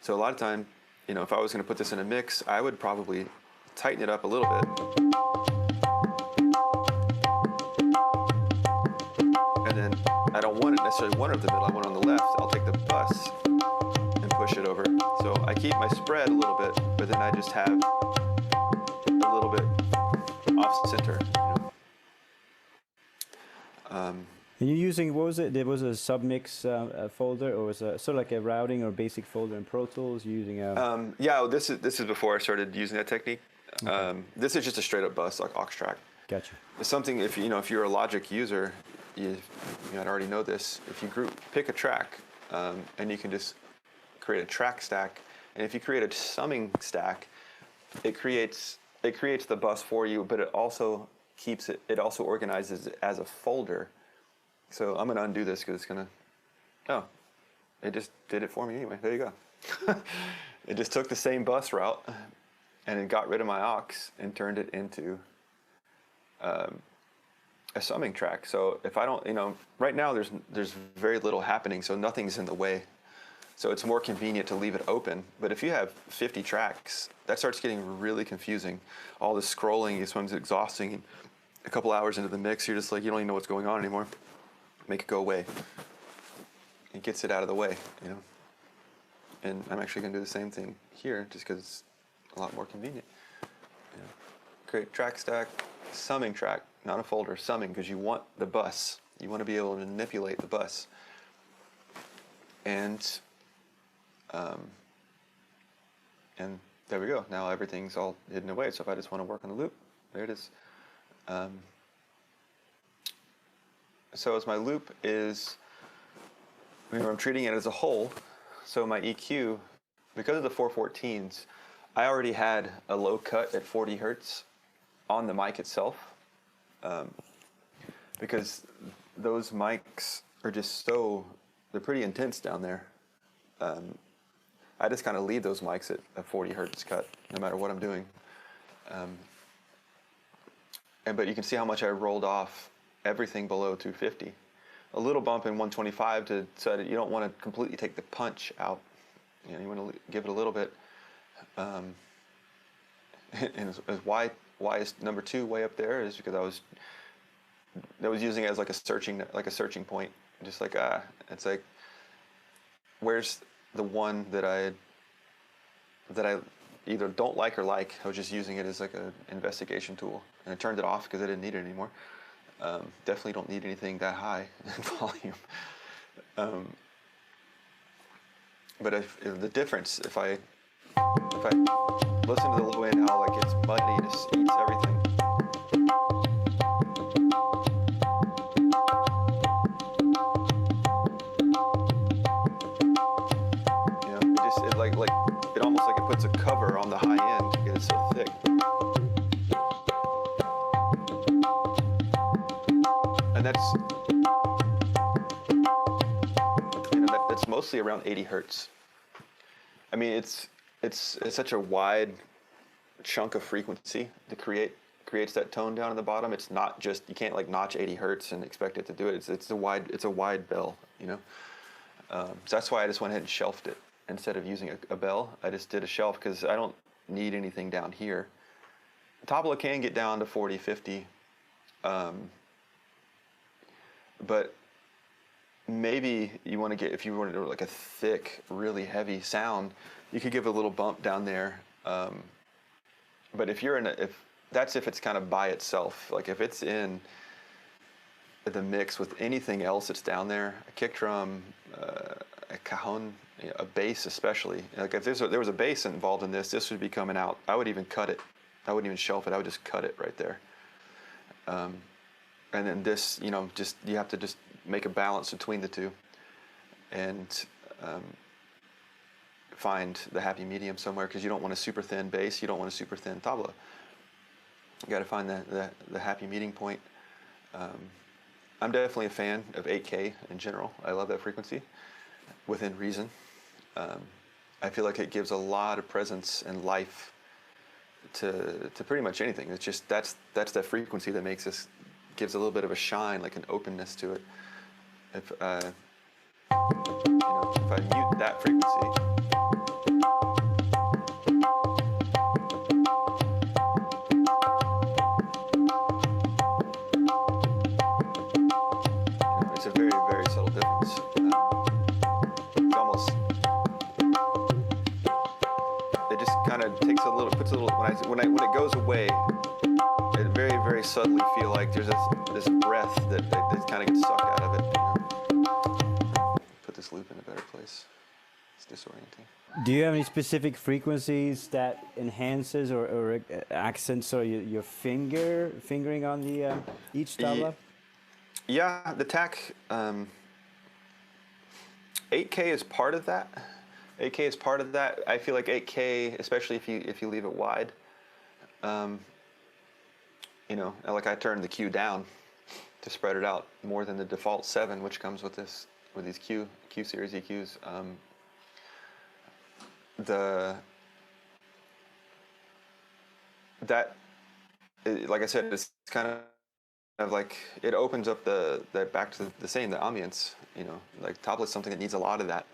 So a lot of time, if I was going to put this in a mix, I would probably tighten it up a little bit. And then I don't want it necessarily one up the middle, I want it on the left. I'll take the bus and push it over. So I keep my spread a little bit, but then I just have a little bit off center. And you're using, what was it? There was a submix folder, or was it sort of like a routing or basic folder in Pro Tools? You're using a... Yeah, this is before I started using that technique. Okay. This is just a straight up bus, like aux track. Gotcha. It's something, if you're a Logic user, you might already know this. If you pick a track, and you can just create a track stack, and if you create a summing stack, it creates the bus for you, but it also keeps it. It also organizes it as a folder. So I'm gonna undo this because it's gonna. Oh, it just did it for me anyway. There you go. It just took the same bus route, and it got rid of my aux and turned it into a summing track. So if I don't, right now there's very little happening, so nothing's in the way. So it's more convenient to leave it open. But if you have 50 tracks, that starts getting really confusing. All the scrolling is when it's exhausting. And a couple hours into the mix, you're just like, you don't even know what's going on anymore. Make it go away. It gets it out of the way, And I'm actually going to do the same thing here, just because it's a lot more convenient. Create track stack, summing track, not a folder, summing, because you want the bus. You want to be able to manipulate the bus. And there we go. Now everything's all hidden away. So if I just want to work on the loop, there it is. So as my loop is, I'm treating it as a whole. So my EQ, because of the 414s, I already had a low cut at 40 hertz on the mic itself, because those mics are just they're pretty intense down there. I just kind of leave those mics at a 40 hertz cut, no matter what I'm doing. But you can see how much I rolled off everything below 250. A little bump in 125 so that you don't want to completely take the punch out. You want to give it a little bit. And why is number 2 way up there is because I was using it as like a searching point. Just like it's like, where's the one that I either don't like or like. I was just using it as like an investigation tool, and I turned it off because I didn't need it anymore. Definitely don't need anything that high in volume. But if the difference, if I listen to the low end, how like it's muddy and it just eats everything. It almost like it puts a cover on the high end because it's so thick. And that's mostly around 80 hertz. I mean, it's such a wide chunk of frequency to creates that tone down at the bottom. It's not just, you can't like notch 80 hertz and expect it to do it. It's a wide bell, So that's why I just went ahead and shelved it. Instead of using a bell, I just did a shelf because I don't need anything down here. Tabla can get down to 40, 50. But maybe you want to get, if you want to do like a thick, really heavy sound, you could give a little bump down there. But if it's kind of by itself, like if it's in the mix with anything else that's down there, a kick drum, a cajon, a bass especially. Like if there was a bass involved in this would be coming out. I would even cut it. I wouldn't even shelf it. I would just cut it right there. And then this, you have to just make a balance between the two, and find the happy medium somewhere, because you don't want a super thin bass. You don't want a super thin tabla. You got to find the happy meeting point. I'm definitely a fan of 8K in general. I love that frequency, within reason. I feel like it gives a lot of presence and life to pretty much anything. It's just that's that frequency that gives a little bit of a shine, like an openness to it. If if I mute that frequency, it's a very, very subtle difference. It's almost, it just kind of takes takes a little, puts a little, when it goes away, I very, very subtly feel like there's this breath that kind of gets sucked out of it. You know? Put this loop in a better place. It's disorienting. Do you have any specific frequencies that enhances or accents or your fingering on the each tabla? Yeah, the TAC 8K is part of that. 8K is part of that. I feel like 8K, especially if you leave it wide, you know, like I turned the Q down to spread it out more than the default 7, which comes with these Q series EQs. Like I said, it's kind of like it opens up the back to the ambience. You know, like Tabla is something that needs a lot of that.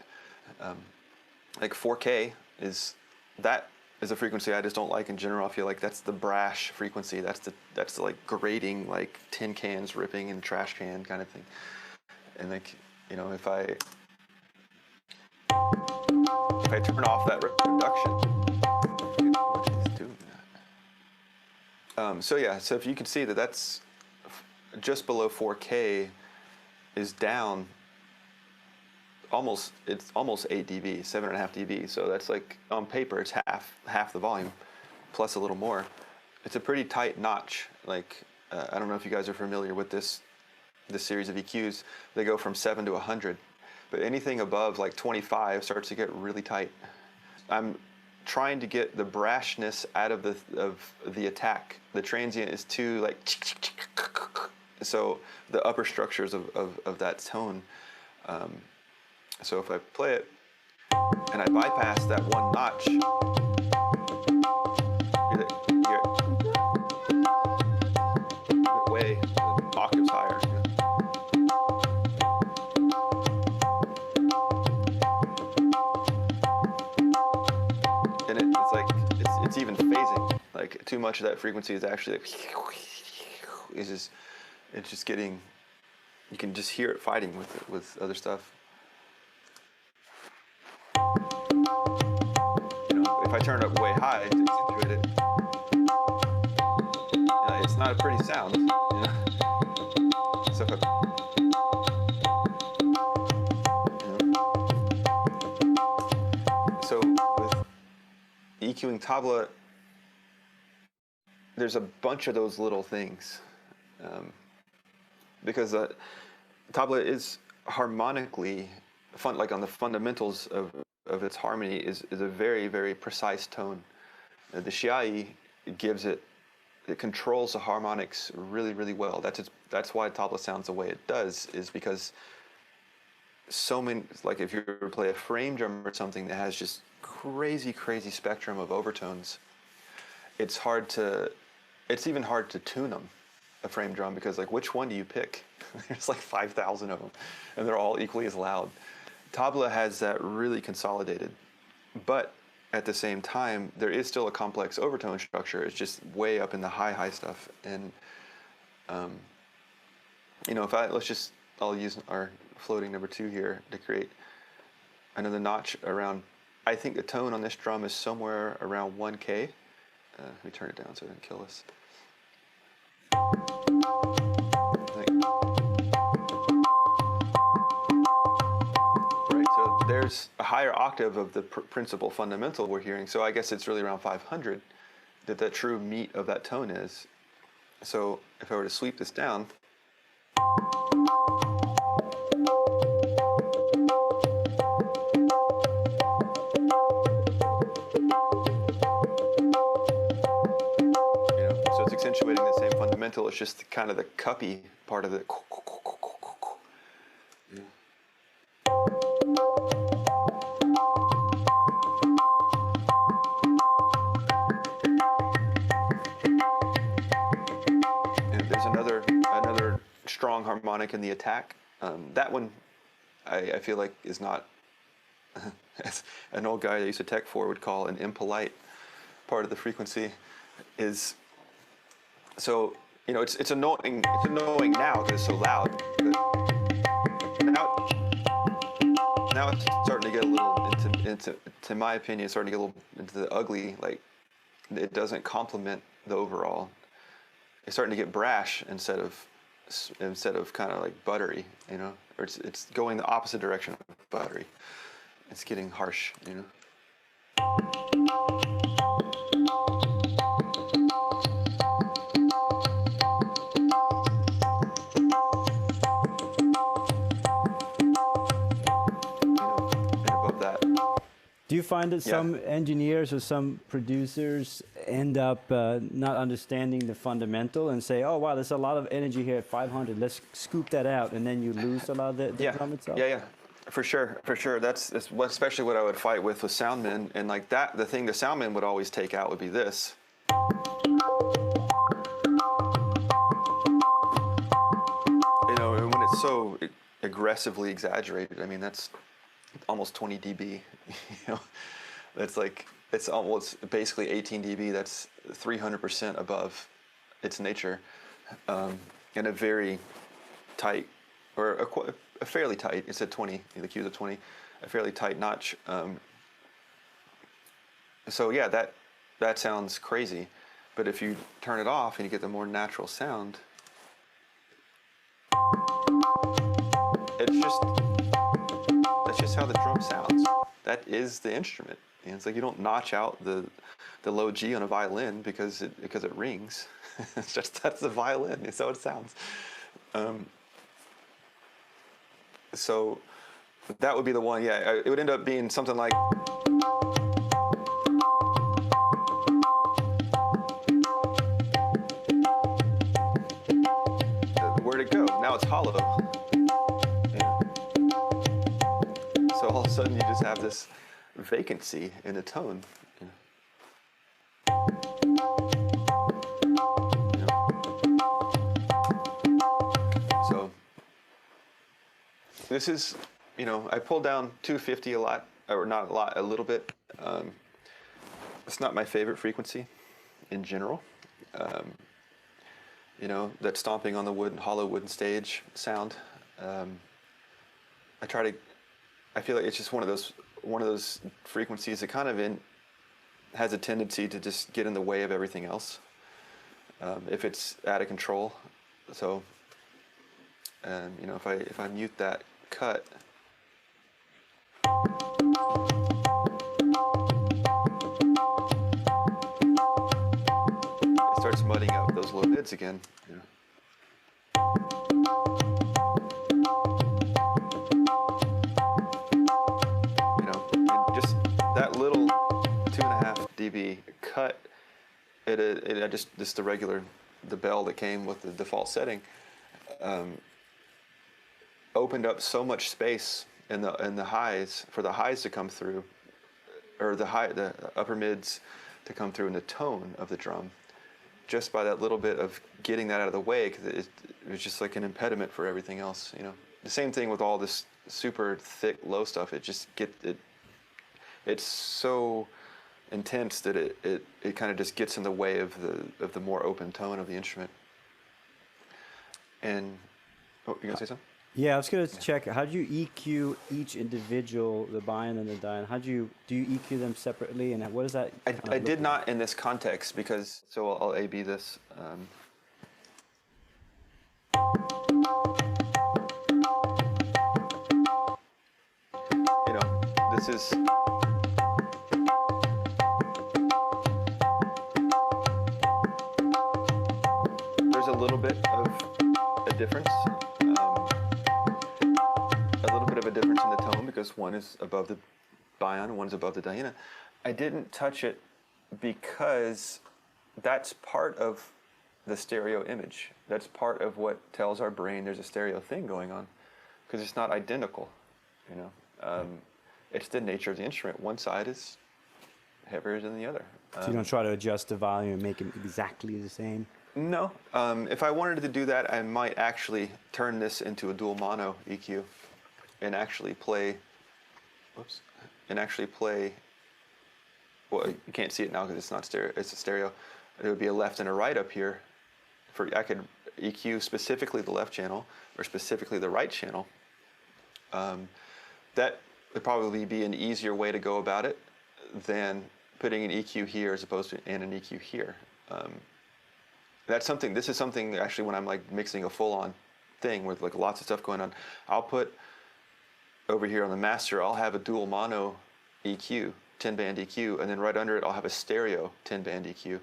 Like 4K is a frequency I just don't like in general. I feel like that's the brash frequency. That's the like grating, like tin cans ripping in a trash can kind of thing. And like, you know, if I turn off that reduction, what is doing that? So yeah, so if you can see that's just below 4K is down it's almost 8 dB, 7.5 dB. So that's like on paper it's half the volume plus a little more. It's a pretty tight notch. Like I don't know if you guys are familiar with this series of EQs. They go from 7 to 100, but anything above like 25 starts to get really tight. I'm trying to get the brashness out of the attack. The transient is too like, so the upper structures of that tone. So if I play it and I bypass that one notch, you're way octaves higher. And it's like it's even phasing. Like too much of that frequency is actually like, it's just getting. You can just hear it fighting with other stuff. You know, if I turn it up way high to accentuate it, it's not a pretty sound. You know? So if so with EQing Tabla, there's a bunch of those little things, because Tabla is harmonically like on the fundamentals of its harmony is a very, very precise tone. The Shiai gives it controls the harmonics really, really well. That's why Tabla sounds the way it does, is because so many, like if you ever play a frame drum or something that has just crazy spectrum of overtones, it's even hard to tune them, a frame drum, because like which one do you pick? There's like 5,000 of them and they're all equally as loud. Tabla has that really consolidated, but at the same time, there is still a complex overtone structure. It's just way up in the high stuff. And, you know, I'll use our floating number 2 here to create another notch around, I think the tone on this drum is somewhere around 1K. Let me turn it down so it doesn't kill us. There's a higher octave of the principal fundamental we're hearing, so I guess it's really around 500 that the true meat of that tone is. So if I were to sweep this down, you know, so it's accentuating the same fundamental. It's just kind of the cuppy part of it. Another strong harmonic in the attack. That one, I feel like is not, as an old guy that used to tech for would call an impolite part of the frequency, is, so, you know, it's annoying now because it's so loud, but now it's starting to get a little into my opinion, it's starting to get a little into the ugly, like it doesn't complement the overall. It's starting to get brash instead of kind of like buttery, you know, or it's going the opposite direction of buttery. It's getting harsh, you know. And above that. Do you find that some engineers or some producers end up not understanding the fundamental and say, oh, wow, there's a lot of energy here at 500, let's scoop that out, and then you lose a lot of the drum itself? Yeah, for sure. That's especially what I would fight with soundmen, and like that, the thing the soundmen would always take out would be this. You know, and when it's so aggressively exaggerated, I mean, that's almost 20 dB, you know, that's like, it's almost basically 18 dB, that's 300% above its nature, in a very tight, or a fairly tight, it's at 20, the Q's at 20, a fairly tight notch. So yeah, that sounds crazy, but if you turn it off and you get the more natural sound, that's just how the drum sounds. That is the instrument. And it's like you don't notch out the low G on a violin because it rings. It's just, that's the violin. It's how it sounds. So that would be the one. Yeah, it would end up being something like. Where'd it go? Now it's hollow. So all of a sudden you just have this vacancy in a tone. So this is, you know, I pulled down 250 a lot, or not a lot, a little bit. It's not my favorite frequency in general. You know, that stomping on the wood, hollow wooden stage sound. I feel like it's just one of those frequencies that kind of has a tendency to just get in the way of everything else if it's out of control. So, you know, if I mute that cut, it starts mudding up those low mids again. You know. Just that little 2.5 dB cut, just the regular, the bell that came with the default setting, opened up so much space in the highs for the highs to come through, or the upper mids to come through in the tone of the drum, just by that little bit of getting that out of the way, because it was just like an impediment for everything else. You know, the same thing with all this super thick low stuff. It's so intense that it kind of just gets in the way of the more open tone of the instrument. And you gonna say something? Yeah, I was gonna check. How do you EQ each individual, the bion and the dion? Do you EQ them separately, and what is that? I did not in this context, because so I'll A/B this. You know, this is. There's a little bit of a difference. A little bit of a difference in the tone, because one is above the bion and one's above the diana. I didn't touch it because that's part of the stereo image. That's part of what tells our brain there's a stereo thing going on, because it's not identical, you know. It's the nature of the instrument. One side is heavier than the other. So you don't try to adjust the volume and make them exactly the same? No. If I wanted to do that, I might actually turn this into a dual mono EQ and actually play, well, you can't see it now because it's not stereo, it's a stereo. There would be a left and a right up here. I could EQ specifically the left channel or specifically the right channel. That would probably be an easier way to go about it than putting an EQ here as opposed to and an EQ here. This is something actually when I'm like mixing a full-on thing with like lots of stuff going on, I'll put over here on the master, I'll have a dual mono EQ, 10-band EQ, and then right under it I'll have a stereo 10-band EQ.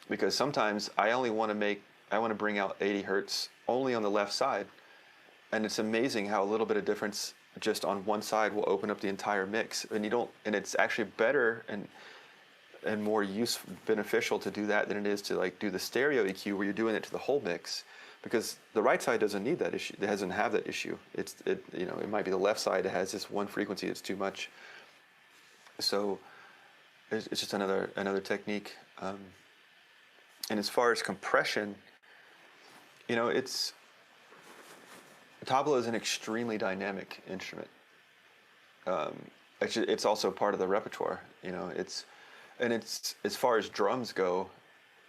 Because sometimes I want to bring out 80 hertz only on the left side. And it's amazing how a little bit of difference just on one side will open up the entire mix. And it's actually better and more beneficial to do that than it is to like do the stereo EQ where you're doing it to the whole mix. Because the right side doesn't need that issue. It doesn't have that issue. It might be the left side that has this one frequency that's too much. So it's just another technique. And as far as compression, Tabla is an extremely dynamic instrument. It's also part of the repertoire. It's as far as drums go,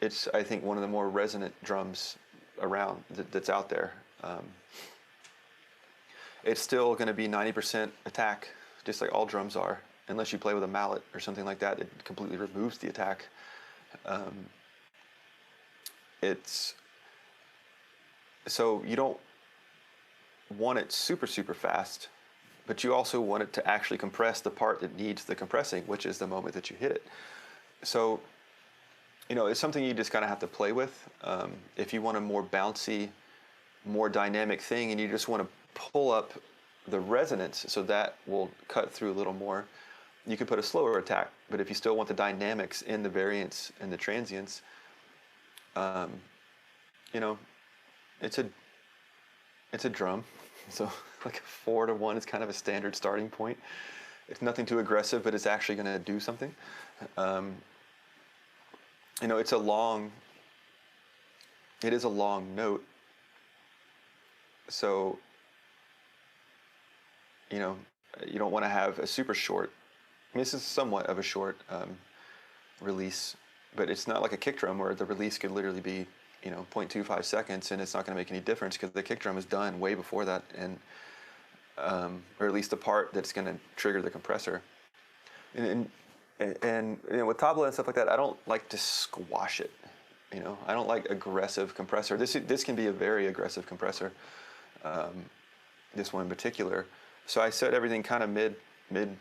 it's I think one of the more resonant drums around that's out there. It's still going to be 90% attack, just like all drums are, unless you play with a mallet or something like that. It completely removes the attack. So you don't want it super, super fast, but you also want it to actually compress the part that needs the compressing, which is the moment that you hit it. So, it's something you just kind of have to play with. If you want a more bouncy, more dynamic thing, and you just want to pull up the resonance so that will cut through a little more, you could put a slower attack. But if you still want the dynamics in the variants and the transients, it's a drum, so like a 4-to-1 is kind of a standard starting point. It's nothing too aggressive, but it's actually going to do something. It is a long note, so you don't want to have a super short. I mean, this is somewhat of a short release, but it's not like a kick drum where the release could literally be 0.25 seconds, and it's not going to make any difference because the kick drum is done way before that, and or at least the part that's going to trigger the compressor. And with Tabla and stuff like that, I don't like to squash it. I don't like aggressive compressor. This can be a very aggressive compressor. This one in particular. So I set everything kind of mid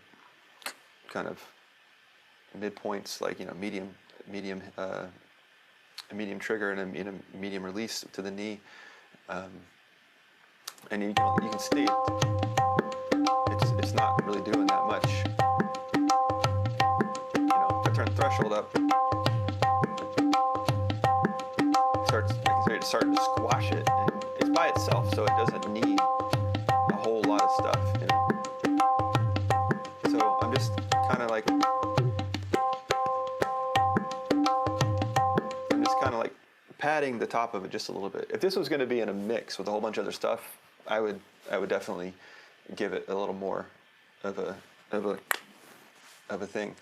points, like medium trigger and a medium release to the knee, and you can see it's not really doing that much. If I turn the threshold up, I can start to squash it, and it's by itself, so it doesn't need a whole lot of stuff. So I'm just kind of like. Padding the top of it just a little bit. If this was going to be in a mix with a whole bunch of other stuff, I would definitely give it a little more of a thing.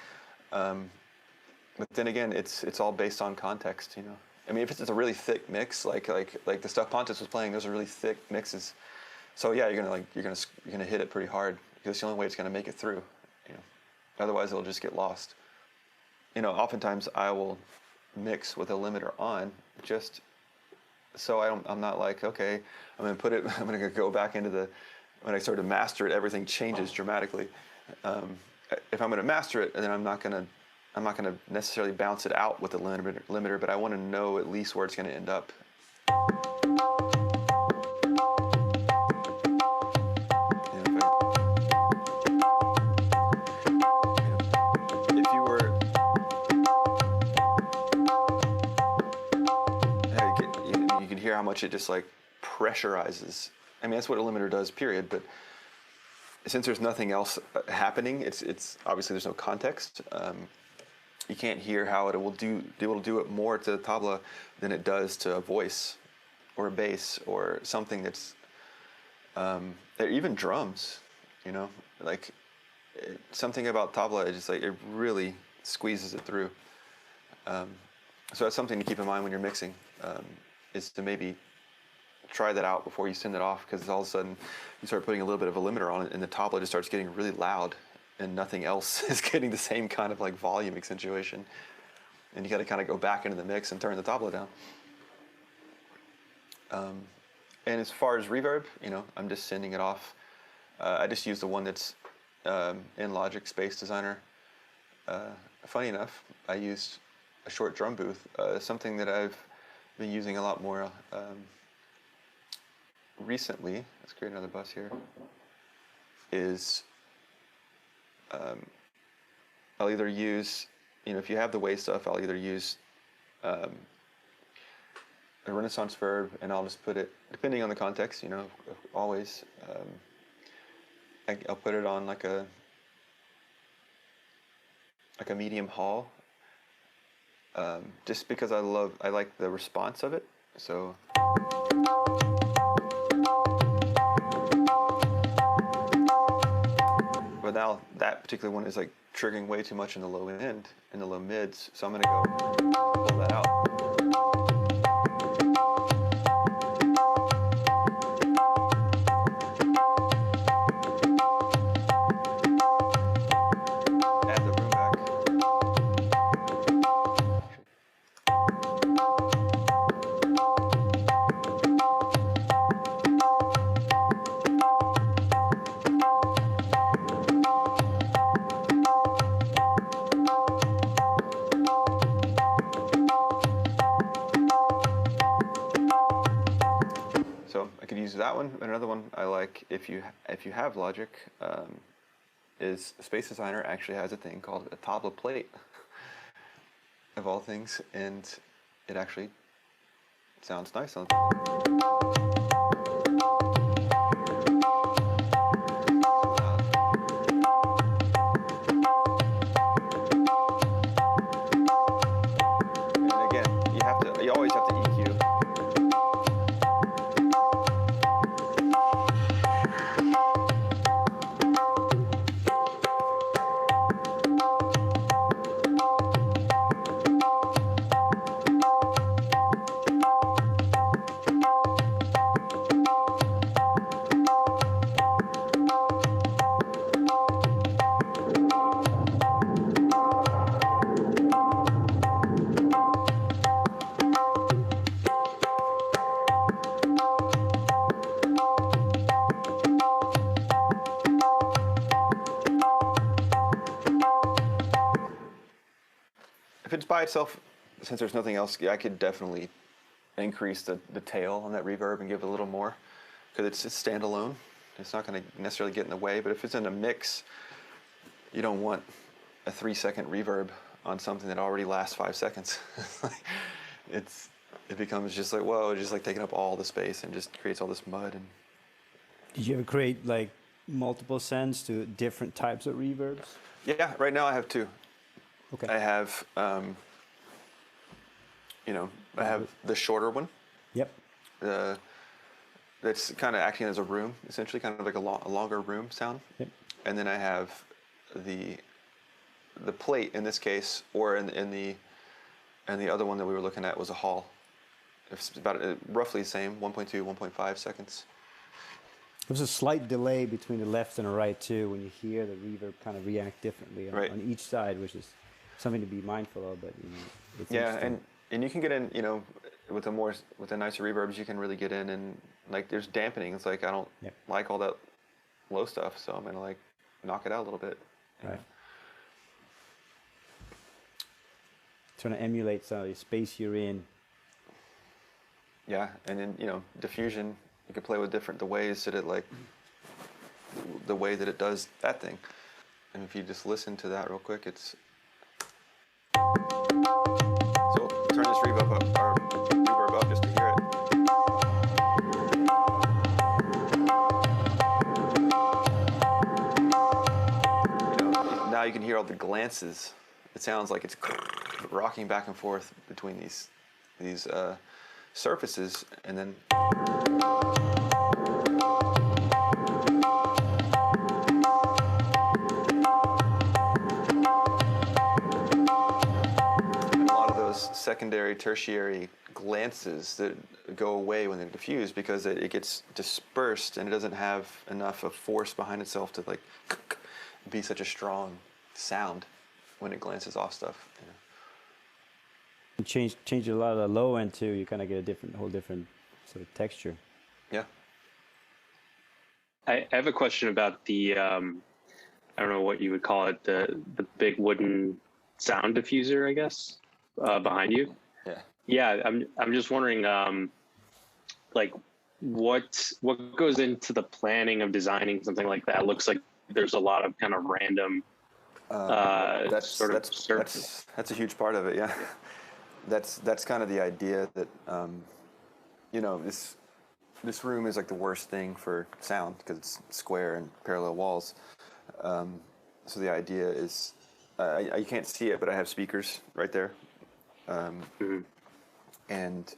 But then again, it's all based on context. I mean, if it's a really thick mix, like the stuff Pontus was playing, those are really thick mixes. So yeah, you're gonna hit it pretty hard because it's the only way it's gonna make it through. Otherwise it'll just get lost. Oftentimes I will mix with a limiter on, just so I'm not like, okay, I'm gonna go back into when I start to master it, everything changes dramatically. If I'm gonna master it, then I'm not gonna necessarily bounce it out with the limiter, but I want to know at least where it's gonna end up. How much it just like pressurizes. I mean, that's what a limiter does, period. But since there's nothing else happening, it's obviously there's no context. You can't hear how it will do it more to the tabla than it does to a voice or a bass or something that's even drums. Something about tabla is just like it really squeezes it through. So that's something to keep in mind when you're mixing. Is to maybe try that out before you send it off, because all of a sudden you start putting a little bit of a limiter on it and the tabla just starts getting really loud, and nothing else is getting the same kind of like volume accentuation, and you got to kind of go back into the mix and turn the tabla down. And as far as reverb, I'm just sending it off. I just use the one that's in Logic Space Designer. Funny enough, I used a short drum booth. Something that I've been using a lot more recently. Let's create another bus here. Is I'll either use, if you have the wave stuff, I'll either use a Renaissance verb, and I'll just put it, depending on the context, always. I'll put it on like a medium hall, just because I like the response of it. So. But now that particular one is like triggering way too much in the low end, in the low mids, so I'm gonna go pull that out. Add the room back. So I could use that one. Another one I like, if you have Logic, is Space Designer actually has a thing called a Tabla plate, of all things, and it actually sounds nice on. And again, you always have to EQ. If it's by itself, since there's nothing else, I could definitely increase the tail on that reverb and give it a little more, because it's standalone. It's not going to necessarily get in the way, but if it's in a mix, you don't want a 3-second reverb on something that already lasts 5 seconds. It becomes just like, whoa, just like taking up all the space and just creates all this mud. And Did you ever create like multiple sends to different types of reverbs? yeah, right now I have 2. Okay. I have, I have the shorter one. Yep. That's kind of acting as a room, essentially, kind of like a longer room sound. Yep. And then I have the plate in this case, or in the other one that we were looking at was a hall. It's about roughly the same, 1.2, 1.5 seconds. There's a slight delay between the left and the right too, when you hear the reverb kind of react differently Right. on each side, which is something to be mindful of. But it's Yeah, interesting. and you can get in, with the nicer reverbs, you can really get in, and like there's dampening. It's like I don't Yep. like all that low stuff, so I'm gonna like knock it out a little bit. Right. Trying to emulate some of the space you're in. Yeah, and then diffusion, you can play with the ways that it the way that it does that thing. And if you just listen to that real quick, it's so turn this reverb up just to hear it. Now you can hear all the glances. It sounds like it's rocking back and forth between these surfaces, and then and a lot of those secondary, tertiary glances that go away when they're diffused because it gets dispersed and it doesn't have enough of force behind itself to like be such a strong sound when it glances off stuff. You know? You change a lot of the low end too. You kind of get a whole different sort of texture. Yeah. I have a question about the I don't know what you would call it, the big wooden sound diffuser, I guess, behind you. Yeah. Yeah, I'm just wondering, like, what goes into the planning of designing something like that? It looks like there's a lot of kind of random That's a huge part of it. Yeah. That's kind of the idea that you know, this room is like the worst thing for sound because it's square and parallel walls. So the idea is, you can't see it, but I have speakers right there. And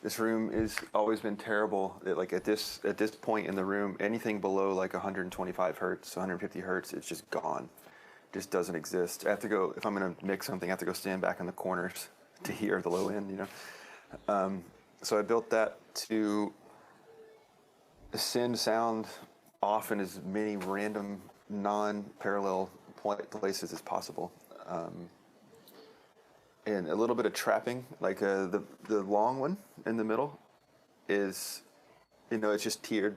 this room has always been terrible. Like at this point in the room, anything below like 125 hertz, 150 hertz, it's just gone. It just doesn't exist. I have to go, if I'm going to mix something, I have to go stand back in the corners to hear the low end, you know. So I built that to send sound off in as many random, non-parallel places as possible. And a little bit of trapping, like the long one in the middle is, you know, it's just tiered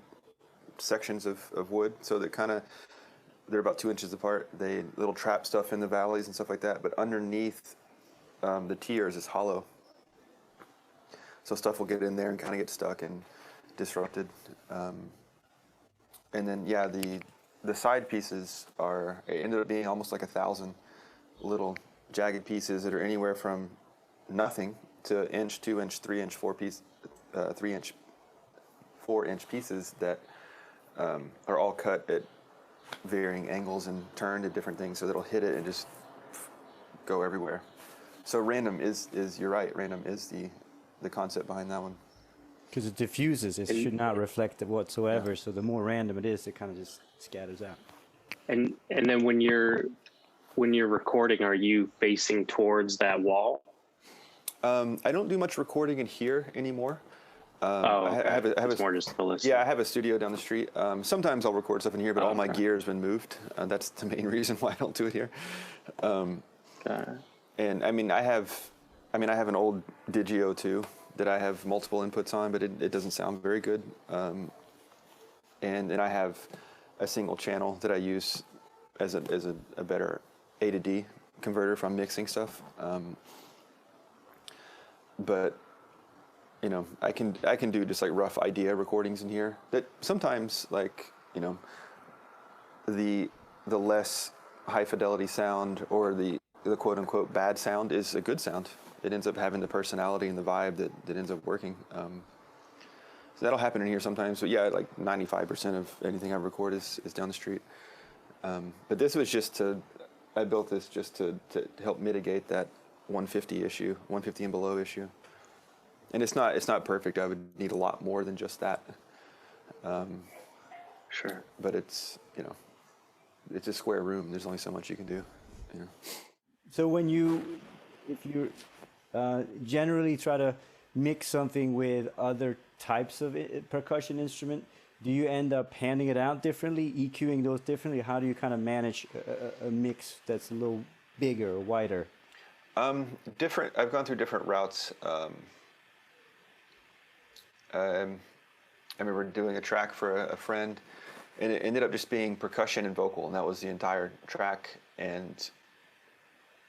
sections of wood, so they're about 2 inches apart. They little trap stuff in the valleys and stuff like that, but underneath the tiers is hollow. So stuff will get in there and kind of get stuck and disrupted. And then, yeah, the side pieces it ended up being almost like 1,000 little jagged pieces that are anywhere from nothing to inch, 2 inch, 3 inch, 3 inch, 4 inch pieces that are all cut at varying angles and turned at different things, so that'll hit it and just go everywhere. So random is you're right. Random is the concept behind that one. Because it diffuses, it should not reflect it whatsoever. Yeah. So the more random it is, it kind of just scatters out. And then when you're recording, are you facing towards that wall? I don't do much recording in here anymore. Okay. I have it's more just the list. Yeah, I have a studio down the street. Sometimes I'll record stuff in here, but all my gear has been moved. That's the main reason why I don't do it here. And I mean, I have an old Digio too that I have multiple inputs on, but it doesn't sound very good. And then I have a single channel that I use as a better A to D converter from mixing stuff. But you know, I can do just like rough idea recordings in here that sometimes, like, you know, the less high fidelity sound or the quote unquote bad sound is a good sound. It ends up having the personality and the vibe that ends up working. So that'll happen in here sometimes. But yeah, like 95% of anything I record is down the street. But this was I built this just to help mitigate that 150 issue, 150 and below issue. And it's not perfect. I would need a lot more than just that. Sure. But it's a square room. There's only so much you can do. You know. So if you generally try to mix something with other types of percussion instrument, do you end up handing it out differently, EQing those differently? How do you kind of manage a mix that's a little bigger or wider? Different. I've gone through different routes. I remember doing a track for a friend, and it ended up just being percussion and vocal, and that was the entire track. And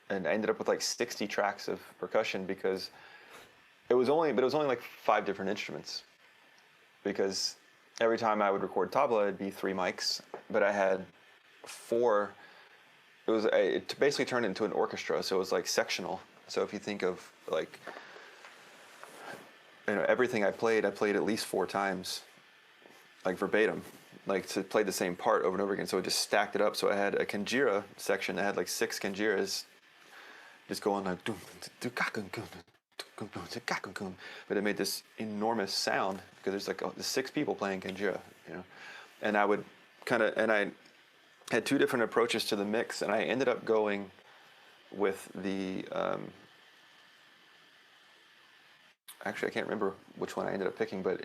I ended up with like 60 tracks of percussion because it was only like 5 different instruments. Because every time I would record tabla, it'd be 3 mics, but I had 4. It basically turned into an orchestra, so it was like sectional. So if you think of like, you know, everything I played at least 4 times, like verbatim, like to play the same part over and over again. So it just stacked it up. So I had a kanjira section that had like 6 kanjiras, just going like, but it made this enormous sound because there's like 6 people playing kanjira, you know, and I had 2 different approaches to the mix, and I ended up going with the. Actually, I can't remember which one I ended up picking, but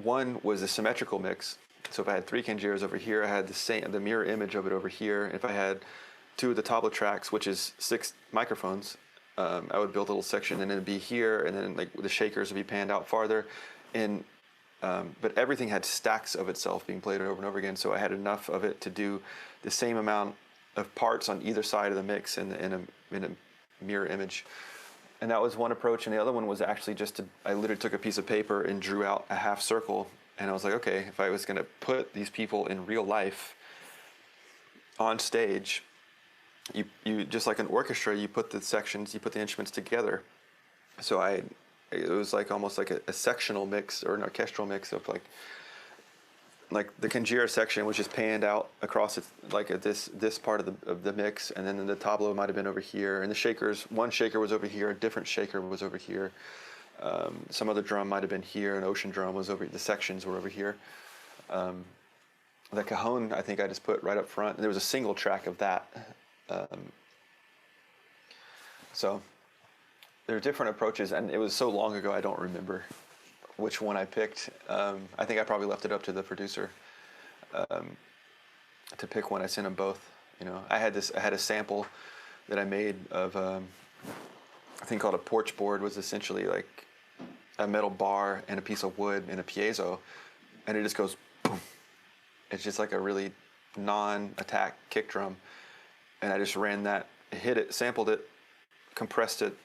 one was a symmetrical mix, So if I had 3 Kanjiras over here, I had the mirror image of it over here. If I had 2 of the Tabla tracks, which is 6 microphones, I would build a little section, and it'd be here, and then like the shakers would be panned out farther, and but everything had stacks of itself being played over and over again. So I had enough of it to do the same amount of parts on either side of the mix in a mirror image. And that was one approach, and the other one was actually I literally took a piece of paper and drew out a half circle, and I was like, okay, if I was going to put these people in real life on stage, you just like an orchestra, you put the sections, you put the instruments together. So it was like almost like a sectional mix or an orchestral mix of like the Kanjira section was just panned out across this part of the mix, and then the tabla might have been over here, and the shakers, one shaker was over here, a different shaker was over here, some other drum might have been here, an ocean drum was over, the sections were over here. The cajon, I think I just put right up front, and there was a single track of that. So there are different approaches, and it was so long ago I don't remember which one I picked. I think I probably left it up to the producer to pick one. I sent them both. I had a sample that I made of a thing called a porch board. Was essentially like a metal bar and a piece of wood and a piezo, and it just goes boom. It's just like a really non-attack kick drum, and I just ran that, hit it, sampled it, compressed it,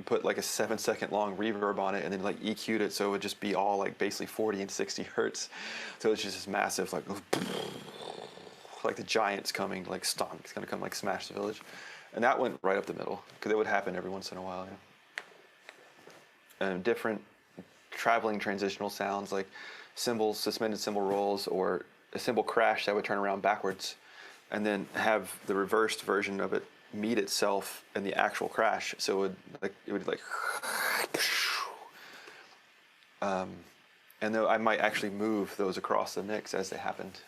put like a 7-second long reverb on it, and then like EQ'd it so it would just be all like basically 40 and 60 hertz. So it's just this massive like the Giants coming, like stomp, it's gonna come like smash the village. And that went right up the middle, because it would happen every once in a while. And different traveling transitional sounds like cymbals, suspended cymbal rolls, or a cymbal crash that would turn around backwards, and then have the reversed version of it meet itself in the actual crash. So it would and though I might actually move those across the mix as they happened,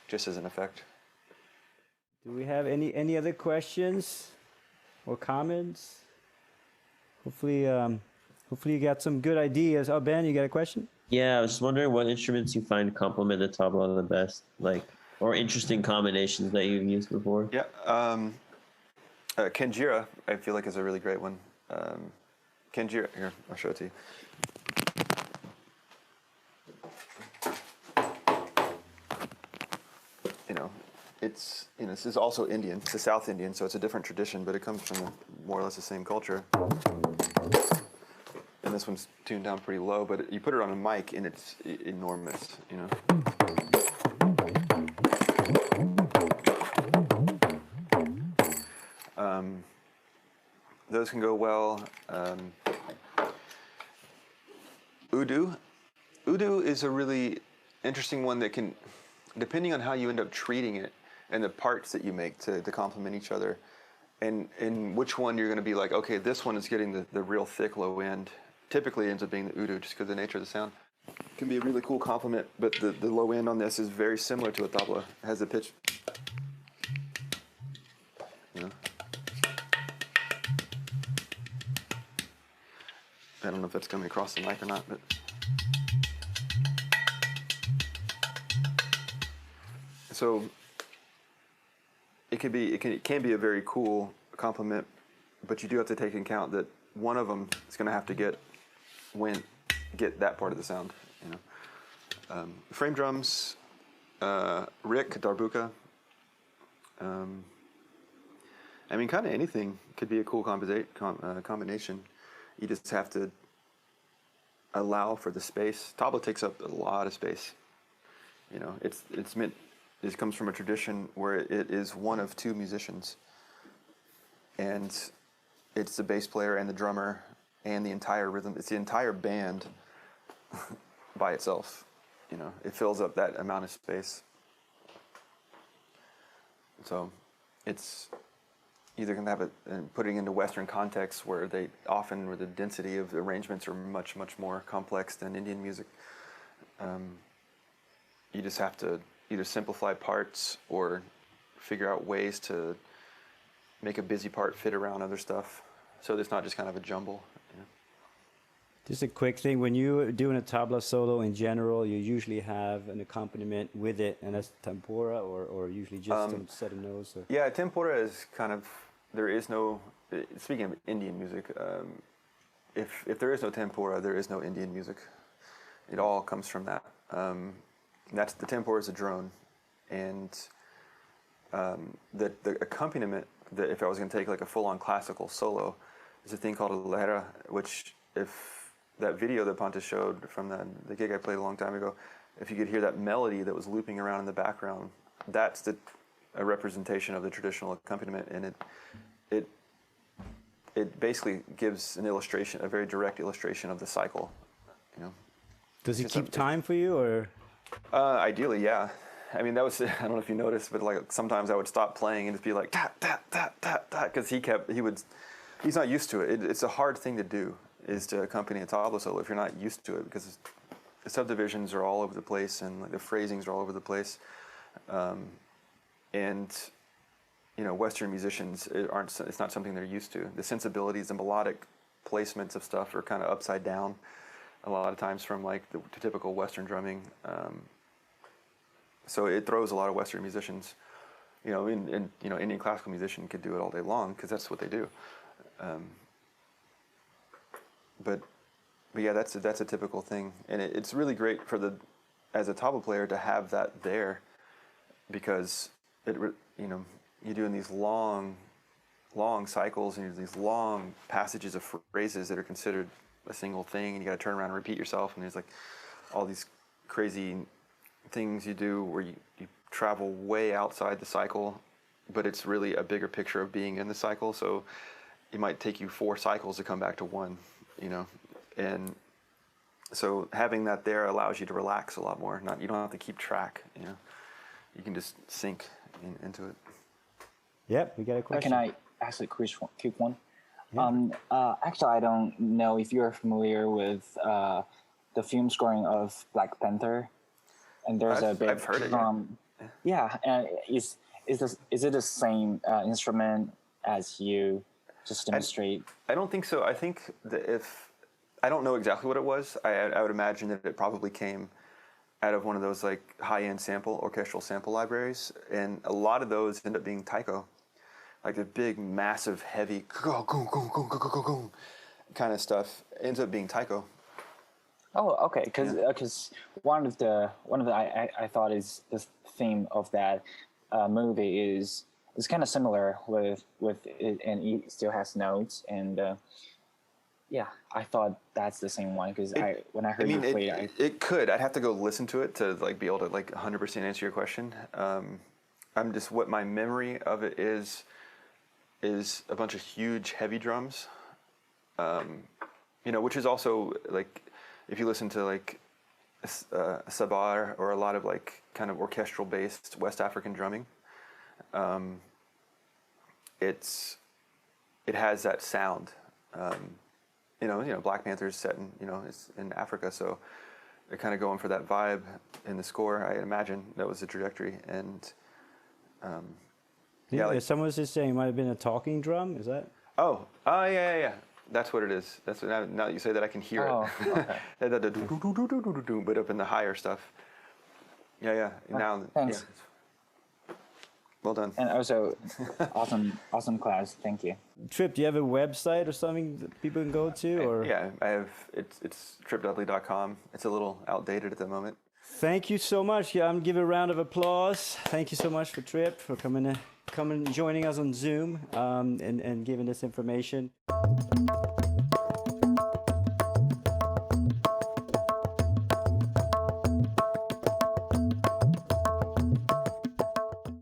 just as an effect. Do we have any other questions or comments? Hopefully you got some good ideas. Oh, Ben, you got a question? Yeah, I was just wondering what instruments you find complement the tabla the best, or interesting combinations that you've used before. Yeah, Kanjira, I feel like is a really great one. Kanjira, here, I'll show it to you. This is also Indian. It's a South Indian, so it's a different tradition, but it comes from more or less the same culture. And this one's tuned down pretty low, but you put it on a mic and it's enormous, Those can go well. Udu is a really interesting one that can, depending on how you end up treating it and the parts that you make to complement each other, and which one you're going to be like, okay, this one is getting the real thick low end. Typically ends up being the Udu, just because of the nature of the sound. It can be a really cool complement, but the low end on this is very similar to a tabla. It has the pitch. I don't know if that's coming across the mic or not, but so it can be a very cool complement, but you do have to take into account that one of them is going to have to get that part of the sound. Frame drums, Rick, Darbuka. Kind of anything could be a cool combination. You just have to allow for the space. Tabla takes up a lot of space. It's meant. This comes from a tradition where it is one of 2 musicians, and it's the bass player and the drummer and the entire rhythm. It's the entire band by itself. It fills up that amount of space. So it's either going to have it and putting into Western contexts where the density of the arrangements are much, much more complex than Indian music. You just have to either simplify parts or figure out ways to make a busy part fit around other stuff, so it's not just kind of a jumble. Just a quick thing, when you're doing a tabla solo in general, you usually have an accompaniment with it, and that's tempora, or usually just a set of notes. Or... Yeah, tempora is kind of, there is no, speaking of Indian music, if there is no tempora, there is no Indian music. It all comes from that. That's the tempora is a drone, and the accompaniment, that if I was going to take like a full-on classical solo, is a thing called a lehra, which if that video that Pontus showed from the gig I played a long time ago, if you could hear that melody that was looping around in the background, that's a representation of the traditional accompaniment, and it basically gives an illustration, a very direct illustration of the cycle. You know. Does he keep time for you, or? Ideally, yeah. I mean, that was, I don't know if you noticed, but like sometimes I would stop playing and just be like tap tap tap tap tap, because he's not used to it. It's a hard thing to do, is to accompany a tabla solo if you're not used to it, because the subdivisions are all over the place and like the phrasings are all over the place, and you know, Western musicians it's not something they're used to. The sensibilities and melodic placements of stuff are kind of upside down a lot of times from like the typical Western drumming. So it throws a lot of Western musicians, you know, and you know, Indian classical musician could do it all day long because that's what they do. But yeah, that's a typical thing, and it's really great as a tabla player to have that there, because you know, you're doing these long cycles and these long passages of phrases that are considered a single thing, and you got to turn around and repeat yourself, and there's like all these crazy things you do where you travel way outside the cycle, but it's really a bigger picture of being in the cycle. So it might take you 4 cycles to come back to 1, you know, and so having that there allows you to relax a lot more. You don't have to keep track, you know, you can just sink into it. Yep, we got a question. Can I ask a quick one? Yeah. Actually, I don't know if you're familiar with the film scoring of Black Panther, and there's a big I've heard it. Yeah, and is it the same instrument as you just demonstrate? I don't think so. I think that I don't know exactly what it was. I would imagine that it probably came out of one of those like high-end orchestral sample libraries, and a lot of those end up being taiko, like the big, massive, heavy kind of stuff ends up being taiko. Oh, okay. Because one of the I thought is the theme of that movie is kind of similar with it, and it still has notes, and yeah, I thought that's the same one, because when I heard you play it could. I'd have to go listen to it to like be able to like 100% answer your question. I'm just, what my memory of it is a bunch of huge heavy drums, you know, which is also like, if you listen to like Sabar or a lot of like kind of orchestral based West African drumming, it has that sound. You know, Black Panther's set in, you know, it's in Africa, so they're kind of going for that vibe in the score. I imagine that was the trajectory, and yeah, like, someone was just saying it might have been a talking drum. Is that? Oh, yeah. That's what it is. That's what, now that you say that, I can hear it. Okay. But up in the higher stuff. Yeah. Now, thanks. Yeah. Well done. And also, awesome class. Thank you. Tripp, do you have a website or something that people can go to? Or yeah, I have. It's trippdudley.com. It's a little outdated at the moment. Thank you so much. Yeah, I'm giving a round of applause. Thank you so much for Tripp for coming joining us on Zoom, and giving this information.